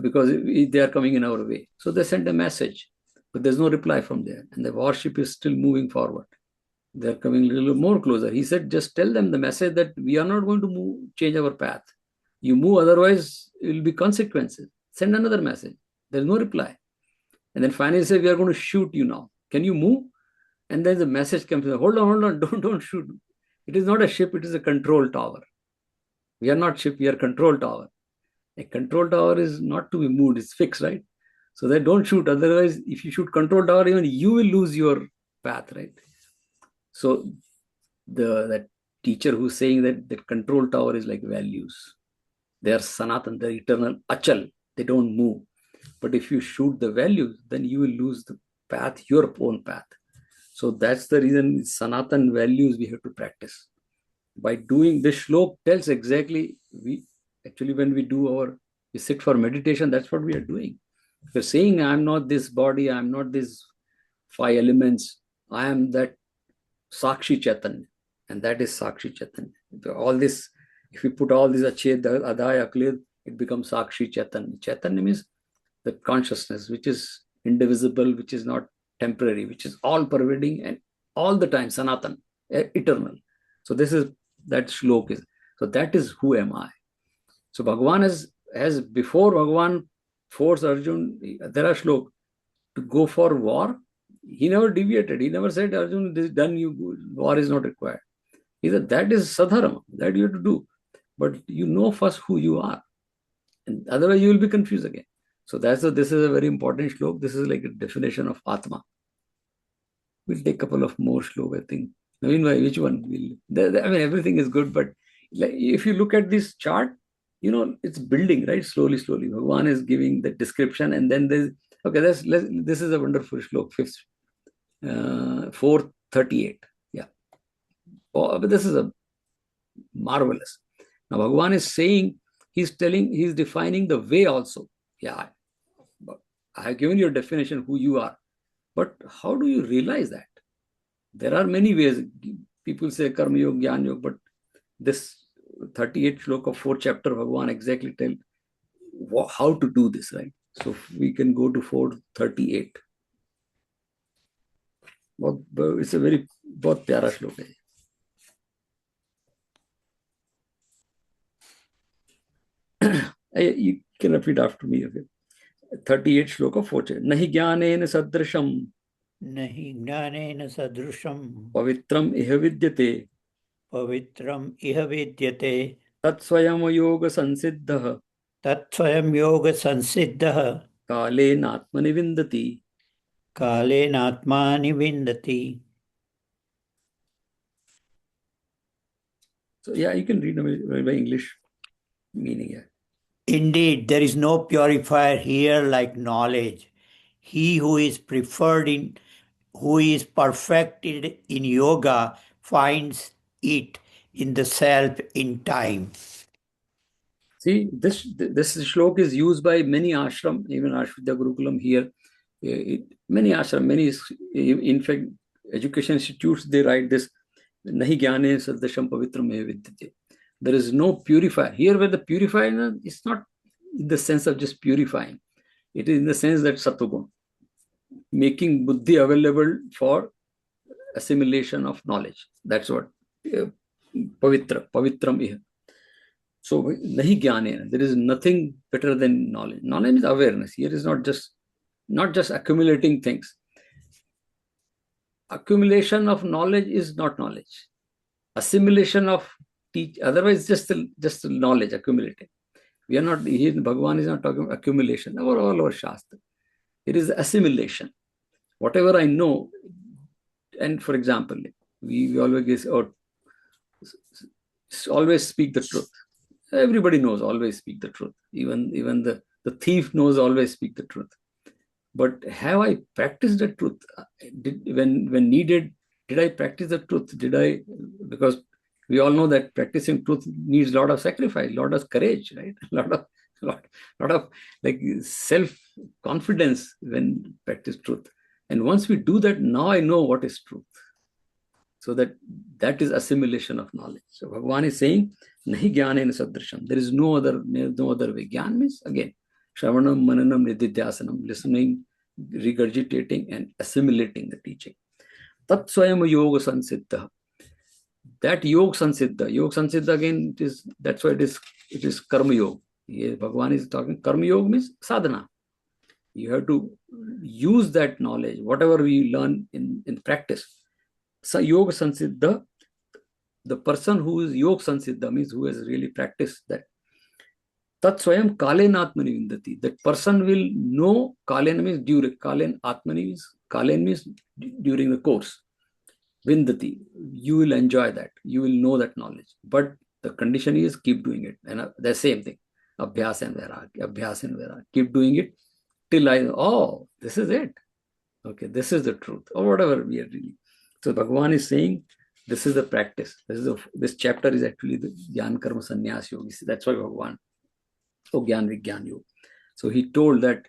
because they are coming in our way. So they send a message, but there's no reply from there. And the warship is still moving forward. They're coming a little more closer. He said, just tell them the message that we are not going to change our path. You move, otherwise it will be consequences. Send another message. There's no reply. And then finally he said, we are going to shoot you now. Can you move? And then the message comes, hold on, don't shoot. It is not a ship, it is a control tower. We are not ship, we are control tower. A control tower is not to be moved, it's fixed, right? So they don't shoot. Otherwise, if you shoot control tower, even you will lose your path, right? So that teacher who's saying that control tower is like values. They are sanatan, they're eternal, achal. They don't move. But if you shoot the values, then you will lose the path, your own path. So that's the reason sanatan values we have to practice. By doing this shlok tells exactly, when we sit for meditation, that's what we are doing. We're saying, I'm not this body, I'm not these 5 elements, I am that Sakshi Chaitanya, and that is Sakshi Chaitanya. All this, if we put all these Ached, Adaya, Clear, it becomes Sakshi Chaitanya. Chaitanya means the consciousness, which is indivisible, which is not temporary, which is all pervading and all the time, Sanatan, eternal. So this is that shlok is. So that is who am I. So Bhagavan has before Bhagavan forced Arjun, there are shlok to go for war. He never deviated. He never said, Arjun, this is done, war is not required. He said, that is sadharma, that you have to do. But you know first who you are. And otherwise you will be confused again. So this is a very important shlok. This is like a definition of Atma. We'll take a couple of more shlok, I think. Meanwhile, which one? Everything is good, but if you look at this chart, it's building, right? Slowly. Bhagavan is giving the description, and then there's, okay, this is a wonderful shlok, 438. Yeah. But this is a marvelous. Now, Bhagavan is saying, he's defining the way also. Yeah, I have given you a definition who you are. But how do you realize that? There are many ways. People say Karma Yoga, Jnana Yoga, but this 38 shlok of 4th chapter, Bhagavan exactly tell how to do this, right? So we can go to 438. It's a very बहुत प्यारा श्लोक है. You can repeat after me. Okay. 38 श्लोक of 4th. नहि ज्ञानेन सदृशम पवित्रम इह विद्यते तत्स्वयं योग संसिद्धः कालेनात्मनि विन्दति. So yeah, you can read by English meaning. Yeah. Indeed, there is no purifier here like knowledge. He who is who is perfected in yoga finds it in the self in time. See, this shlok is used by many ashram, even Ashvidya Gurukulam here. Many ashram, in fact, education institutes, they write this, Nahi Gyane Sadasham Pavitram Vidyate. There is no purifier. Here where the purifier is not in the sense of just purifying. It is in the sense that Sattvagun, making buddhi available for assimilation of knowledge. That's what pavitram iha. So nahi jnane, there is nothing better than knowledge. Knowledge is awareness. Here is not just accumulating things. Accumulation of knowledge is not knowledge. Assimilation of otherwise just knowledge accumulating. We are not here. Bhagavan is not talking about accumulation. All our Shastra. It is assimilation. Whatever I know, and for example, we always speak the truth. Everybody knows always speak the truth. Even the thief knows always speak the truth. But have I practiced the truth? When needed, did I practice the truth? Because we all know that practicing truth needs a lot of sacrifice, a lot of courage, right? A lot of like self-confidence when practice truth. And once we do that, now I know what is truth. So that is assimilation of knowledge. So Bhagavan is saying, Nahi jnanena sadrisham. There is no other way. Jnana means, again, Shravanam, Mananam, Nididhyasanam, listening, regurgitating, and assimilating the teaching. Tat swayam yoga sansiddha. That yoga sansiddha again, that's why it is karma yoga. Here Bhagavan is talking, karma yoga means sadhana. You have to use that knowledge, whatever we learn in practice. So yoga sansiddha, the person who is yoga sansiddha means who has really practiced that. Tat swayam kalen atmani vindati. That person will know, kalen means during, kalen atmani means, kalen means during the course. Vindati, you will enjoy that. You will know that knowledge. But the condition is keep doing it. And the same thing. Abhyas and vairag. Keep doing it till I know, oh, this is it. Okay, this is the truth. Or whatever we are reading. So Bhagavan is saying, this is the practice. This chapter is actually the Gyan Karma Sannyas Yoga. That's why Bhagavan. Oh, Gyan Vigyan Yoga. So he told that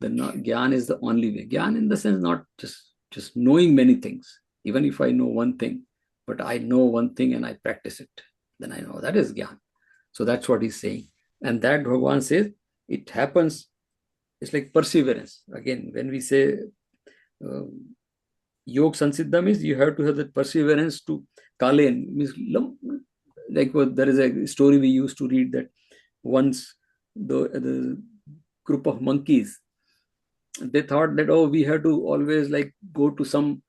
the Gyan is the only way. Gyan in the sense not just knowing many things. Even if I know one thing, but I know one thing and I practice it, then I know that is Gyan. So that's what he's saying. And that Bhagavan says, it happens, it's like perseverance. Again, when we say Yoga Sansiddha means you have to have that perseverance to Kalen. Means, like there is a story we used to read that once the group of monkeys, they thought that, oh, we have to always like go to some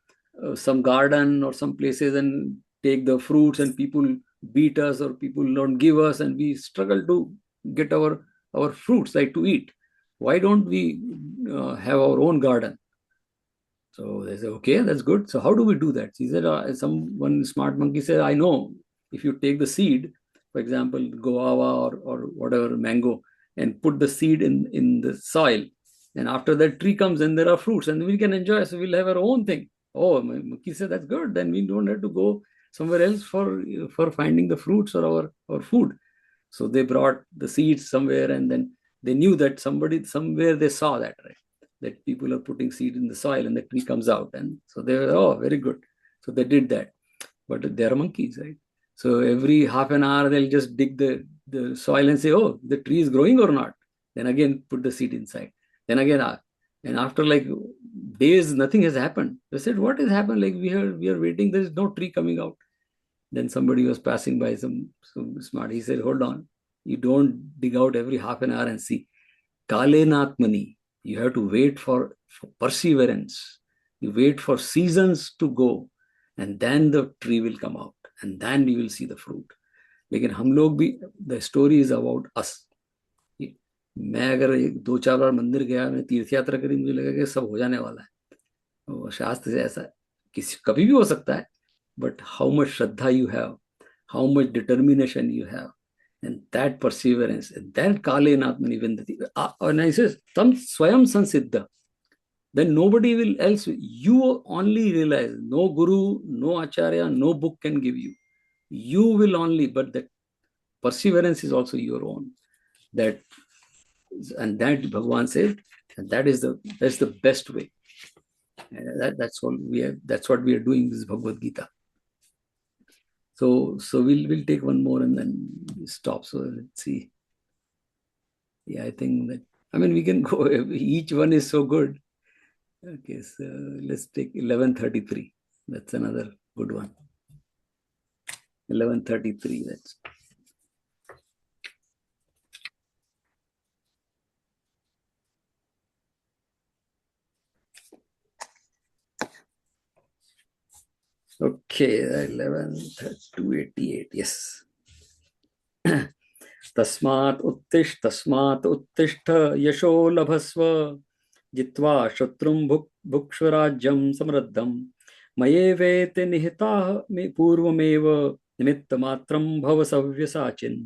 garden or some places and take the fruits, and people beat us or people don't give us, and we struggle to get our fruits, like to eat. Why don't we have our own garden? So they say, okay, that's good. So how do we do that? He said, one smart monkey said, I know, if you take the seed, for example, guava or whatever, mango, and put the seed in the soil, and after that tree comes and there are fruits and we can enjoy. So we'll have our own thing. Oh, my monkey said, that's good. Then we don't have to go somewhere else for finding the fruits or our food. So they brought the seeds somewhere, and then they knew that somewhere they saw that, right? That people are putting seed in the soil and the tree comes out. And so they were, oh, very good. So they did that. But they are monkeys, right? So every half an hour, they'll just dig the soil and say, oh, the tree is growing or not. Then again, put the seed inside. Then again, and after like days, nothing has happened. They said, what has happened? Like we are waiting. There is no tree coming out. Then somebody was passing by, some smart. He said, hold on. You don't dig out every half an hour and see. Kalenatmani. You have to wait for perseverance. You wait for seasons to go, and then the tree will come out, and then you will see the fruit. लेकिन हम लोग भी, the story is about us. मैं अगर 2-4 बार मंदिर गया, मैं तीर्थ यात्रा करी, मुझे लगा कि सब हो जाने वाला है. वो शास्त्र से ऐसा कभी भी हो सकता है, but how much Shraddha you have, how much determination you have, and that perseverance, that kalenatmani vindati. And I says, tam swayam sansiddha. Then nobody will else. You only realize, no guru, no acharya, no book can give you. You will only, but that perseverance is also your own. And that Bhagavan said, and that's the best way. That's all we have. That's what we are doing. This Bhagavad Gita. So we'll take one more and then stop. So let's see. Yeah, I think that, I mean, we can go. Each one is so good. Okay, so let's take 1133. That's another good one. 1133. That's. Okay, 11:288. Yes. तस्मात् उत्तिष्ठ यशो लभस्व जित्वा शत्रुं भुक्ष्व राज्यं समृद्धं मयेवेति निहिताः मे पूर्वमेव निमित्तमात्रं भव सव्यसाचिन्.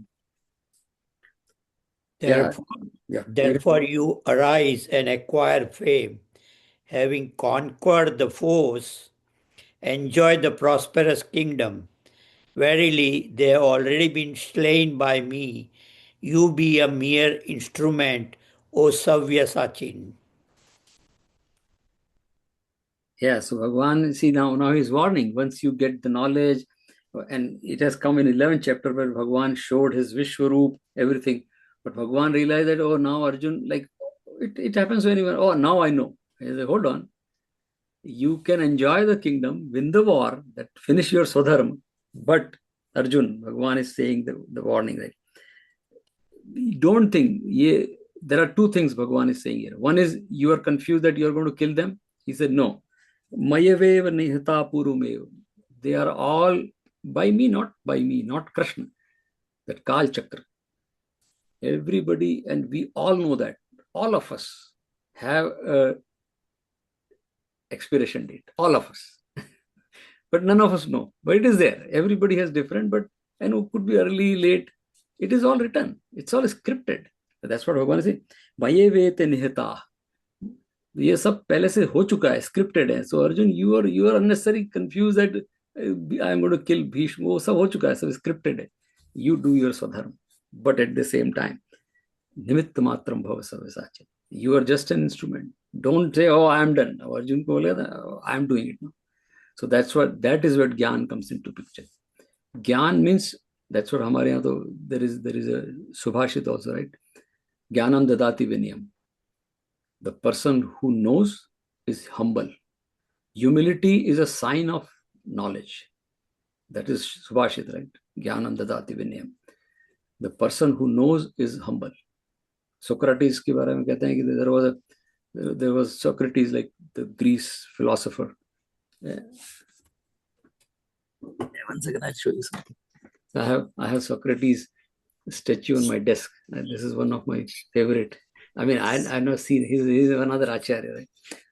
Therefore you arise and acquire fame, having conquered the foes, enjoy the prosperous kingdom. Verily, they have already been slain by me. You be a mere instrument, O Savyasachin. Yeah, so Bhagwan, see now he's warning. Once you get the knowledge, and it has come in 11th chapter where Bhagwan showed his Vishwaroop, everything. But Bhagwan realized that, oh, now Arjun, like, it happens to anyone. Oh, now I know. He said, hold on. You can enjoy the kingdom, win the war, that finish your Swadharma. But Arjun, Bhagwan is saying the warning, right? Don't think, there are two things Bhagwan is saying here. One is you are confused that you are going to kill them. He said, no. Mayavev nihita purumev. They are all by me, not Krishna. That Kal Chakra. Everybody, and we all know that. All of us have a expiration date. All of us. But none of us know. But it is there. Everybody has different, but and it could be early, late. It is all written. It's all scripted. That's what Bhagwan is saying. Mayavev nihita. ये सब पहले से हो चुका है, scripted है. So Arjun, you are unnecessary confuse that I am going to kill Bhishma. वो सब हो चुका है, सब स्क्रिप्टेड है. यू डू योर स्वधर्म, but at the same time निमित्त मात्रम भव सर्वसाचिन. You are just an instrument. Don't say oh I am done. Arjun को बोले I am doing it. So that is what ज्ञान कम्स इनटू पिक्चर. ज्ञान मीन्स दैट्स व्हाट हमारे यहाँ तो देयर इज अ सुभाषित आल्सो, राइट? ज्ञानम ददाति विनयम. The person who knows is humble. Humility is a sign of knowledge. That is Subhashit, right? Jnanam dadati vinyam. The person who knows is humble. Socrates के बारे में कहते हैं कि there was Socrates, like the Greece philosopher. Yeah. One second, I'll show you something. I have Socrates statue on my desk. And this is one of my favorite. I mean, I know, seen, he's another Acharya, right?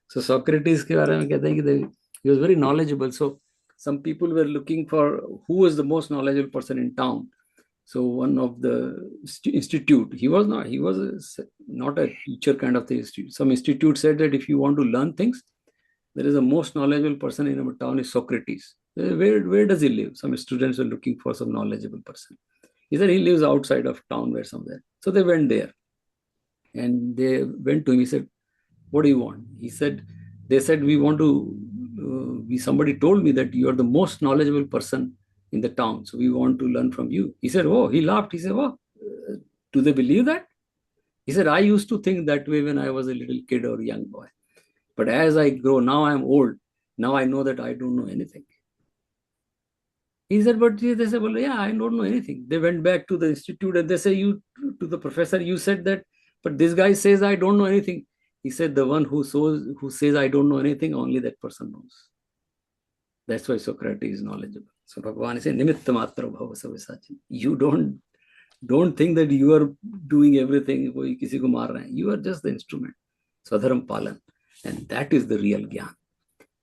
So Socrates के बारे में कहते हैं कि he was very knowledgeable. So some people were looking for who was the most knowledgeable person in town. So one of the institute, he was not a teacher kind of thing. Some institute said that if you want to learn things, there is the most knowledgeable person in our town is Socrates. Where does he live? Some students were looking for some knowledgeable person. He said he lives outside of town, where somewhere. So they went there. And they went to him. He said, what do you want? They said, we want to, somebody told me that you are the most knowledgeable person in the town. So we want to learn from you. He said, oh, he laughed. He said, oh, do they believe that? He said, I used to think that way when I was a little kid or young boy. But as I grow, now I'm old. Now I know that I don't know anything. He said, but they said, well, yeah, I don't know anything. They went back to the institute and they say, to the professor, you said that, but this guy says, I don't know anything. He said, the one who says, I don't know anything, only that person knows. That's why Socrates is knowledgeable. So Bhagavan is saying, Nimitta matra bhava savisachi. You don't think that you are doing everything. You are just the instrument. Swadharam palan. And that is the real Gyan.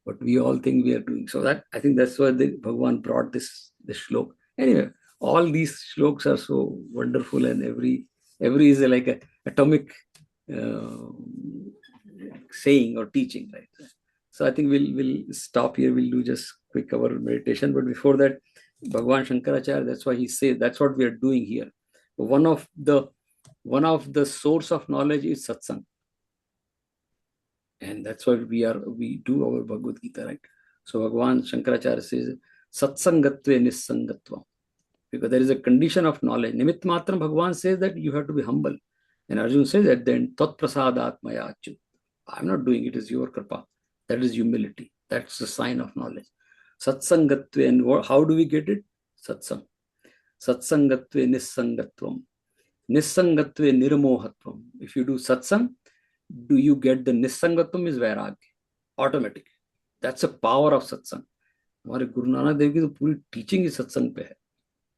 What we all think we are doing. So that, I think that's why Bhagavan brought this shlok. Anyway, all these shloks are so wonderful, and every is like an atomic saying or teaching, right? So I think we'll stop here. We'll do just quick our meditation. But before that, Bhagavan Shankaracharya, that's why he says that's what we are doing here. One of the source of knowledge is satsang. And that's why we do our Bhagavad Gita, right? So Bhagavan Shankaracharya says, Satsangatve Nissangatvam. Because there is a condition of knowledge. Nimitt Matram, Bhagavan says that you have to be humble. And Arjuna says at the end, Tat Prasadat Maya Achyut. I'm not doing it, is your kripa. That is humility. That's the sign of knowledge. Satsangatve, and how do we get it? Satsang. Satsangatve Nissangatvam. Nissangatve Nirmohatvam. If you do satsang, do you get the Nissangatvam is Vairagya. Automatic. That's the power of satsang. हमारे गुरु नानक देव की तो पूरी teaching ही सत्संग पे है.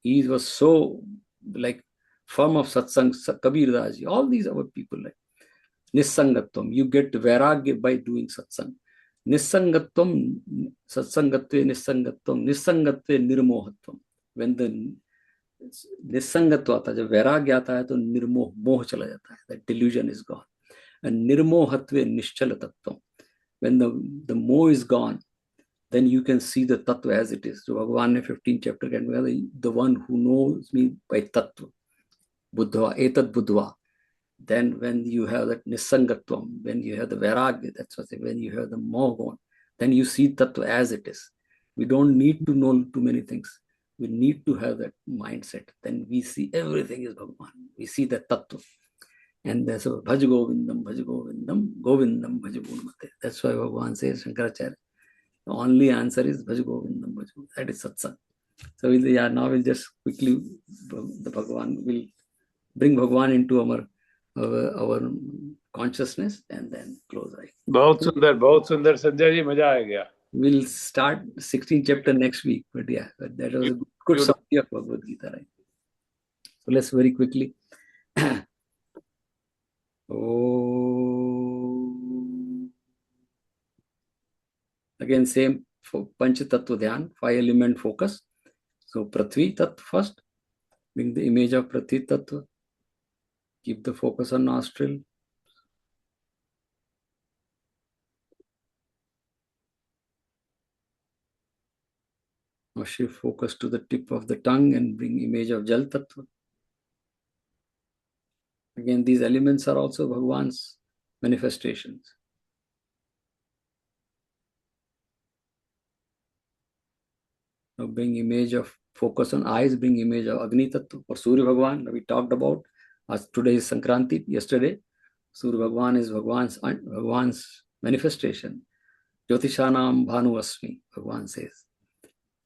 He was so like firm of satsang. Kabir Das ji, all these other people, like Nissangatvam. You get Vairagya by doing satsang. Nissangatvam, satsangatve Nissangatvam, Nissangatve Nirmohatvam. When the Nissangatva आता है, जब वैराग्य आता है तो निर्मोह, मोह चला जाता है. That delusion is gone. And nirmohatve nischala tattvam. When the moh is gone, then you can see the tattva as it is. So Bhagavan in 15th chapter can be the one who knows me by tattva. Buddha, etat buddhva. Then when you have that nissangatvam, when you have the vairagya, that's what when you have the moh gone, then you see tattva as it is. We don't need to know too many things. We need to have that mindset. Then we see everything is Bhagavan. We see the tattva. And there's a Bhaj Govindam, Govindam, Bhaj Gunmate. That's why Bhagavan says, Shankaracharya, the only answer is Bhaj Govindam, Bhaj Govindam. That is satsang. So now we'll just quickly, the Bhagavan will bring Bhagavan into our consciousness and then close eye. बहुत सुंदर संजय जी, मजा आ गया. We'll start 16th chapter next week, but that was a good summary of Bhagavad Gita, right? So let's very quickly. Oh. Again, same for Panch Tattva Dhyan, 5-element focus. So Prithvi Tattva first, bring the image of Prithvi Tattva, keep the focus on nostril. Now shift focus to the tip of the tongue and bring image of Jal Tattva. Again, these elements are also Bhagavan's manifestations. Now bring image of focus on eyes, bring image of Agni Tattva or Surya Bhagavan. We talked about, as today is Sankranti, yesterday. Surya Bhagavan is Bhagavan's manifestation. Jyotishanam Bhanu Asmi, Bhagavan says.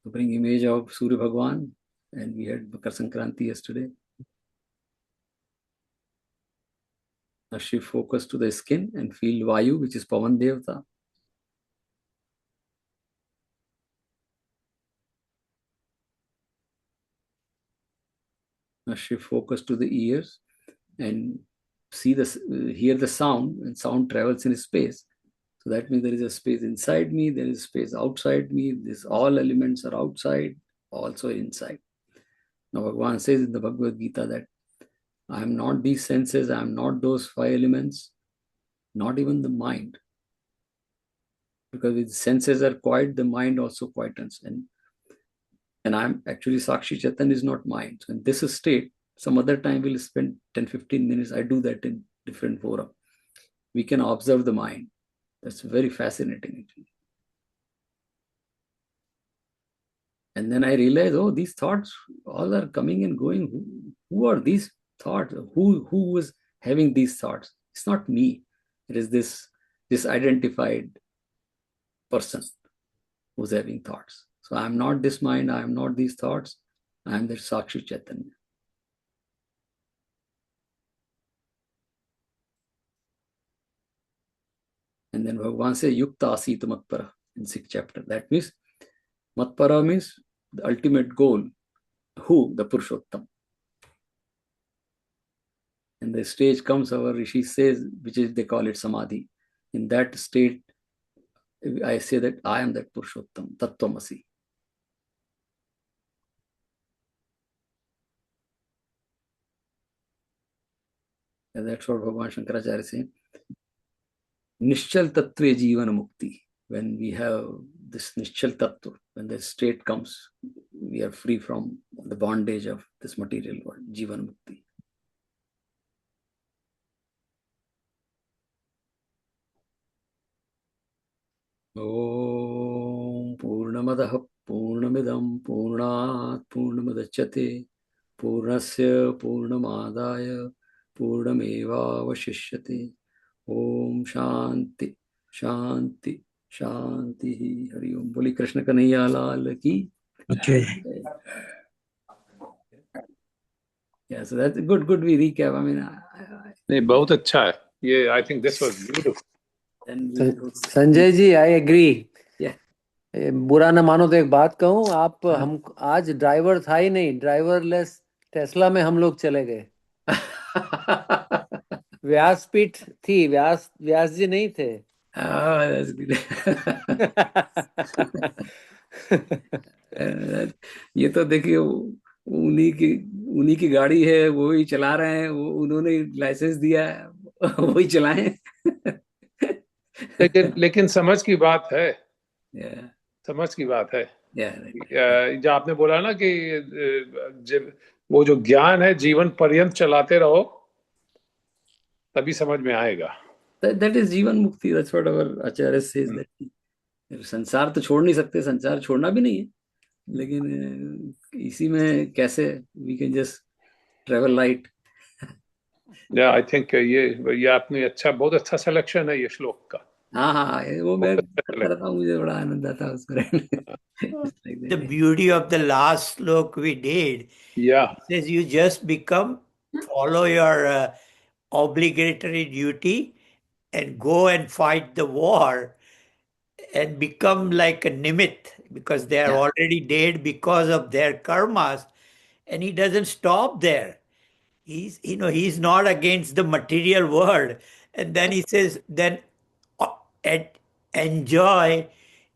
To bring image of Surya Bhagavan, and we had Makar Sankranti yesterday. Now shift focus to the skin and feel Vayu, which is Pavan Devata. Now shift focus to the ears and see hear the sound, and sound travels in space. So that means there is a space inside me, there is space outside me. All elements are outside, also inside. Now Bhagavan says in the Bhagavad Gita that I am not these senses, I am not those 5 elements, not even the mind. Because if the senses are quiet, the mind also quietens. And I'm actually Sakshi Chaitanya is not mind. So in this state, some other time we'll spend 10-15 minutes. I do that in different fora. We can observe the mind. That's very fascinating, actually. And then I realize, oh, these thoughts all are coming and going. Who are these thoughts? Who was having these thoughts? It's not me. It is this identified person who's having thoughts. So I'm not this mind, I am not these thoughts, I am the Sakshi Chaitanya. And then Bhagavan says, Yukta Asita Matpara in 6th chapter. That means, Matpara means the ultimate goal. Who? The Purushottam. And the stage comes, our Rishi says, which is, they call it Samadhi. In that state, I say that I am that Purushottam, Tattvamasi. And that's what Bhagavan Shankaracharya is saying. Nishchal Tattve Jivana Mukti. When we have this Nishchal Tattva, when the state comes, we are free from the bondage of this material world, Jivana Mukti. Om Purnamadaha Purnamidam Purnat Purnamadachyate Purnasya Purnamadaya Purnameva Vashishyate. Om Shanti Shanti Shanti Hari Om. Boli Krishna Kanhaiya Lal ki. Okay. Yeah, so that's good we recap. I mean, नहीं, बहुत अच्छा है ये. I think this was beautiful. Sanjay ji, I agree. Yeah. बुरा न मानो तो एक बात कहूँ, आप हम आज ड्राइवर था ही नहीं, ड्राइवरलेस टेस्ला में हम लोग चले गए. व्यासपीठ थी, व्यास जी नहीं थे. That's good. ये तो देखिए, उन्हीं की गाड़ी है, वो ही चला रहे हैं, वो उन्होंने लाइसेंस दिया है, वही चलाएं. लेकिन समझ की बात है. Yeah. समझ की बात है. Yeah, right. जो आपने बोला ना कि वो जो ज्ञान है जीवन पर्यंत चलाते रहो, तभी समझ में आएगा. That is Jivan Mukti. That's what our Acharya says. That संसार तो छोड़ नहीं सकते, संसार छोड़ना भी नहीं है, लेकिन इसी में कैसे we can just travel light. या आई थिंक ये आपने बहुत अच्छा सिलेक्शन है ये श्लोक का। हाँ हाँ, वो मैं बहुत अच्छा करता रहता हूँ, मुझे बड़ा आनंद आता है उसको रहने। It's like The that. beauty of the last slok we did, या it says you just follow your obligatory duty and go and fight the war and become like a nimit because they are Yeah. already dead because of their karmas. And he doesn't stop there. He's not against the material world. And then he says, then uh, and enjoy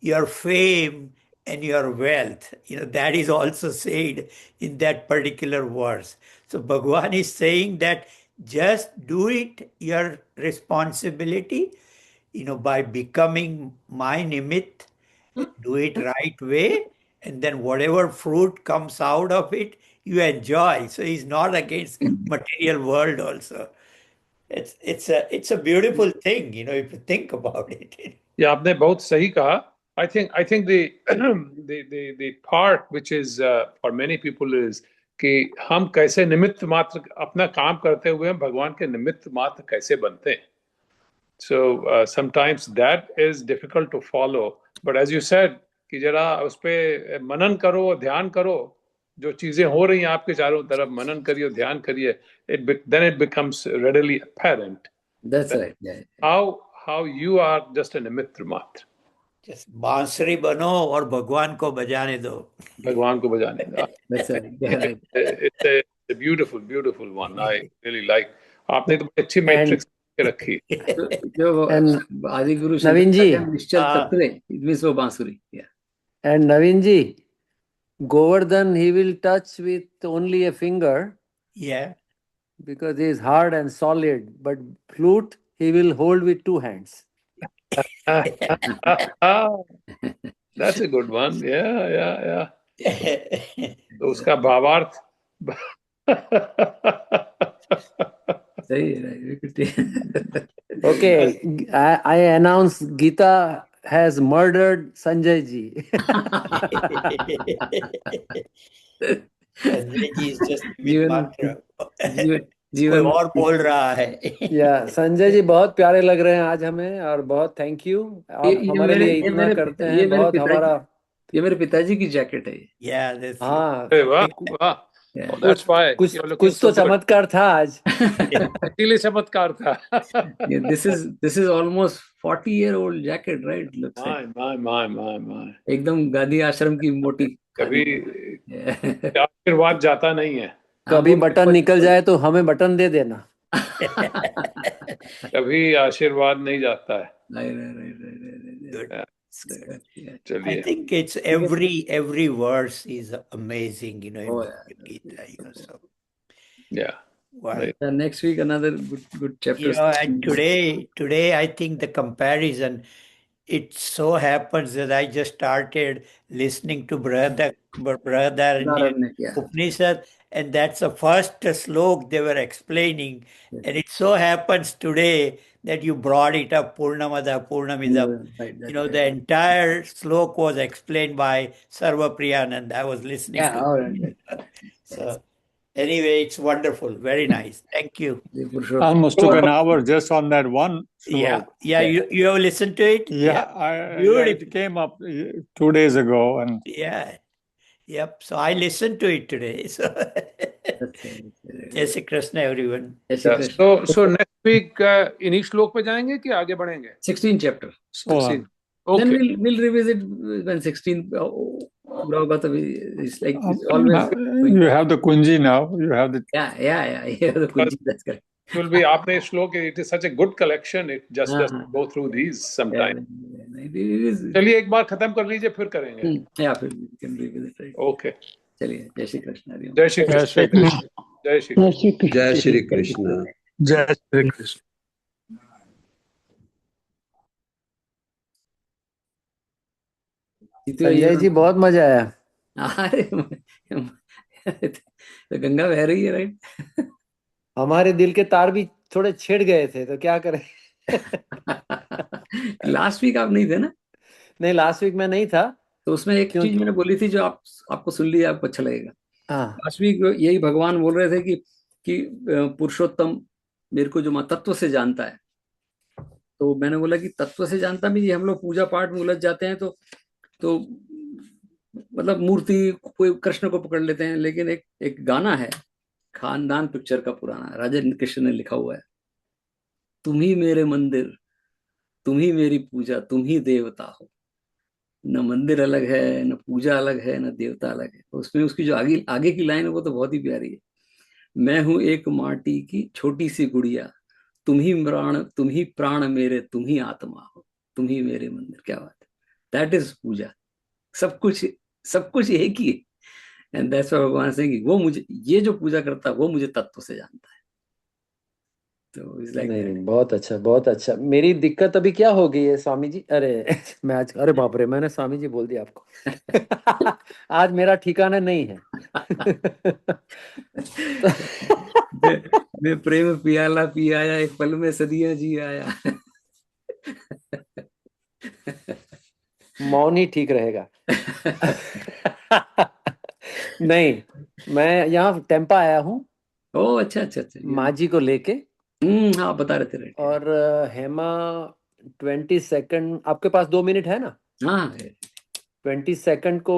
your fame and your wealth. That is also said in that particular verse. So Bhagwan is saying that just do it your responsibility, by becoming my nimit, do it right way, and then whatever fruit comes out of it, you enjoy. So he's not against material world also. It's a beautiful thing, if you think about it. ये आपने बहुत सही कहा। I think the part which is for many people is कि हम कैसे निमित्त मात्र अपना काम करते हुए हम भगवान के निमित्त मात्र कैसे बनते हैं। So sometimes that is difficult to follow, but as you said कि जरा उस पे मनन करो, ध्यान करो, जो चीजें हो रही हैं आपके चारों तरफ, मनन करिए, ध्यान करिए, then it becomes readily apparent That's right. Yeah. how you are just a निमित्त मात्र। Just बांसुरी बनो और भगवान को बजाने दो। भगवान को बजाने का। That's right. Yeah, right. It's a beautiful one. I really like। आपने तो बड़ी अच्छी And मैट्रिक्स रखी। जो and आदि गुरु Naveen ji, शंकराचार्य निश्चल हाँ। तत्व, it means वो बांसुरी। Yeah. and Naveen ji, Govardhan he will touch with only a finger Yeah. because he is hard and solid, but flute he will hold with two hands. That's a good one। Yeah। तो उसका भावार्थ सही है, right. Okay, I announce Gita has murdered Sanjay ji. Sanjay ji is just निमित्त जीवन मात्र। जीवन कोई जीवन और बोल रहा है। या संजय जी बहुत प्यारे लग रहे हैं आज हमें, और बहुत थैंक यू, आप हमारे लिए इतना करते हैं, बहुत हमारा। ये मेरे पिताजी की जैकेट है ये। Yeah, that's हाँ, अरे वाह वाह। Yeah. Oh, that's why कुछ you're looking कुछ तो so good। चमत्कार था आज। इसीलिए चमत्कार था। Yeah, this is almost 40-year-old jacket, right? Looks like my। एकदम गांधी आश्रम की मोटी कभी Yeah. आशीर्वाद जाता नहीं है, कभी बटन निकल जाए तो हमें बटन दे देना। कभी आशीर्वाद नहीं जाता है। Right. good. Yeah. I चलिए। think it's every verse is amazing, in Oh, Bhagavad Gita, so. Yeah। Wow. Next week another good chapter. And today I think the comparison, it so happens that I just started listening to brother Yeah. Upanishad, and that's the first slok they were explaining. Yes. And it so happens today that you brought it up, Purnamada, Purnamidam. Right, that's The entire slok was explained by Sarva Priyanand. I was listening Yeah, to all it. right. So anyway, it's wonderful. Very nice. Thank you. Almost took an hour just on that one Yeah. slok. Yeah. You have listened to it? It came up 2 days ago, and Yeah. Yep. So I listened to it today. So Jai Shri Krishna, everyone. So next week इन्हीं श्लोक पे जाएंगे कि आगे बढ़ेंगे? 16th chapter. 16। Then Okay। we'll revisit when 16th. It's like it's always. you have the kunji now. You have the Yeah. The Kunji, that's correct. will be आपने श्लोक, it is such a good collection, it just doesn't go through these sometime। चलिए एक बार खत्म कर लीजिए, फिर करेंगे। Yeah, फिर we can revisit, right? Okay। चलिए, जय श्री कृष्ण, हरि ओम। जय श्री कृष्ण। जय श्री कृष्ण। जय Shri Krishna. Jai Shri Krishna. Sanjay ji बहुत मजा आया। अरे तो गंगा बह रही है, राइट? हमारे दिल के तार भी थोड़े छिड़ गए थे, तो क्या करें। लास्ट वीक आप नहीं थे ना? नहीं, लास्ट वीक में नहीं था। तो उसमें एक चीज क्योंकि मैंने बोली थी जो आपको सुन ली, आपको अच्छा लगेगा। हाँ, लास्ट वीक यही भगवान बोल रहे थे कि पुरुषोत्तम मेरे को जो तत्व से जानता है। तो मैंने बोला कि तत्व से जानता भी, हम लोग पूजा पाठ में उलझ जाते हैं तो मतलब मूर्ति कोई कृष्ण को पकड़ लेते हैं। लेकिन एक गाना है, खानदान पिक्चर का पुराना, राजा कृष्ण ने लिखा हुआ है, तुम ही मेरे मंदिर, तुम ही मेरी पूजा, तुम ही देवता हो। न मंदिर अलग है, न पूजा अलग है, न देवता अलग है। उसमें उसकी जो आगे आगे की लाइन है वो तो बहुत ही प्यारी है। मैं हूं एक माटी की छोटी सी गुड़िया, तुम ही प्राण मेरे, तुम ही आत्मा हो, तुम ही मेरे मंदिर। क्या बात है, दैट इज पूजा। सब कुछ एक ही है। एंड दैट्स व्हाई भगवान से कि वो मुझे, ये जो पूजा करता है वो मुझे तत्व से जानता है। तो इज लाइक नहीं दैट। नहीं, बहुत अच्छा बहुत अच्छा। मेरी दिक्कत अभी क्या हो गई है स्वामी जी, अरे मैं आज, अरे बाप रे, मैंने स्वामी जी बोल दिया आपको। आज मेरा ठिकाना नहीं है। तो मैं, मैं प्रेम पियाला पी आया, एक पल में सदियां जी आया। मौन ही ठीक रहेगा। नहीं, मैं यहाँ टेम्पा आया हूँ ओ अच्छा अच्छा अच्छा, माँ जी को लेके। हाँ बता रहे थे, राइट। और हेमा 22 आपके पास 2 मिनट है ना? हाँ है। 22 को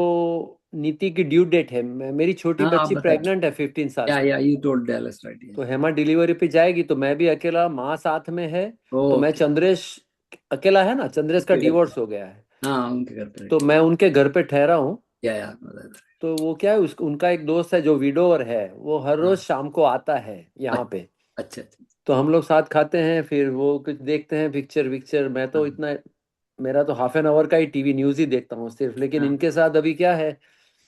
नीति की ड्यू डेट है। मेरी छोटी हाँ आप बच्ची बताए। प्रेग्नेंट है 15 साल या की। You told Dallas, right. तो हेमा डिलीवरी पे जाएगी तो मैं भी अकेला, माँ साथ में है। तो मैं ओके। चंद्रेश अकेला है ना, चंद्रेश का उनके घर पे। डिवोर्स हो गया है। हाँ उनके घर पे, तो राइट। मैं उनके घर पे ठहरा हूँ। या आप बताए थे। तो वो क्या है, उनका एक दोस्त है जो विडोवर है, वो हर रोज हाँ। शाम को आता है यहाँ अच्छा पे। अच्छा अच्छा। तो हम लोग साथ खाते हैं, फिर वो कुछ देखते हैं, पिक्चर विक्चर। मैं तो हाँ इतना, मेरा तो हाफ एन आवर का ही टीवी न्यूज ही देखता हूँ सिर्फ। लेकिन हाँ। इनके साथ अभी क्या है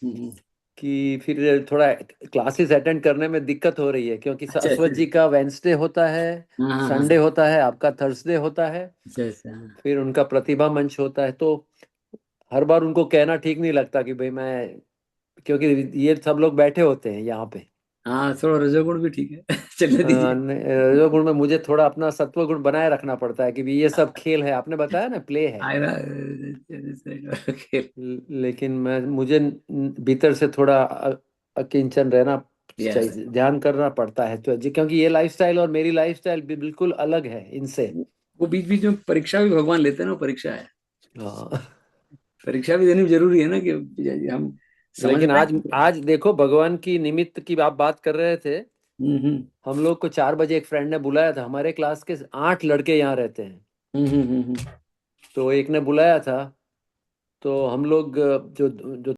हम्म। कि फिर थोड़ा क्लासेस अटेंड करने में दिक्कत हो रही है, क्योंकि अच्छा सरस्वत अच्छा। जी का वेंसडे होता है, हाँ हाँ हाँ संडे हाँ। होता है, आपका थर्सडे होता है, अच्छा अच्छा। हाँ फिर उनका प्रतिभा मंच होता है। तो हर बार उनको कहना ठीक नहीं लगता कि भाई मैं, क्योंकि ये सब लोग बैठे होते हैं यहाँ पे। हाँ, थोड़ा रजोगुण भी ठीक है। चलने दीजिए। रजोगुण में मुझे थोड़ा अपना सत्व गुण बनाए रखना पड़ता है कि भी ये सब खेल है, आपने बताया ना, प्ले है। आयरा। खेल। लेकिन मुझे भीतर से थोड़ा अकिंचन रहना यस। चाहिए, ध्यान करना पड़ता है। तो क्योंकि ये लाइफस्टाइल और मेरी लाइफस्टाइल भी बिल्कुल अलग है इनसे। वो बीच बीच में परीक्षा भी भगवान लेते हैं ना, वो परीक्षा है। हाँ। परीक्षा भी देनी जरूरी है ना, कि हम समझ लेकिन रहे आज हैं। आज देखो, भगवान की निमित्त की आप बात कर रहे थे। हम्म। हम लोग को 4 बजे एक फ्रेंड ने बुलाया था, हमारे क्लास के 8 लड़के यहाँ रहते हैं। हम्म। तो एक ने बुलाया था। तो हम लोग जो जो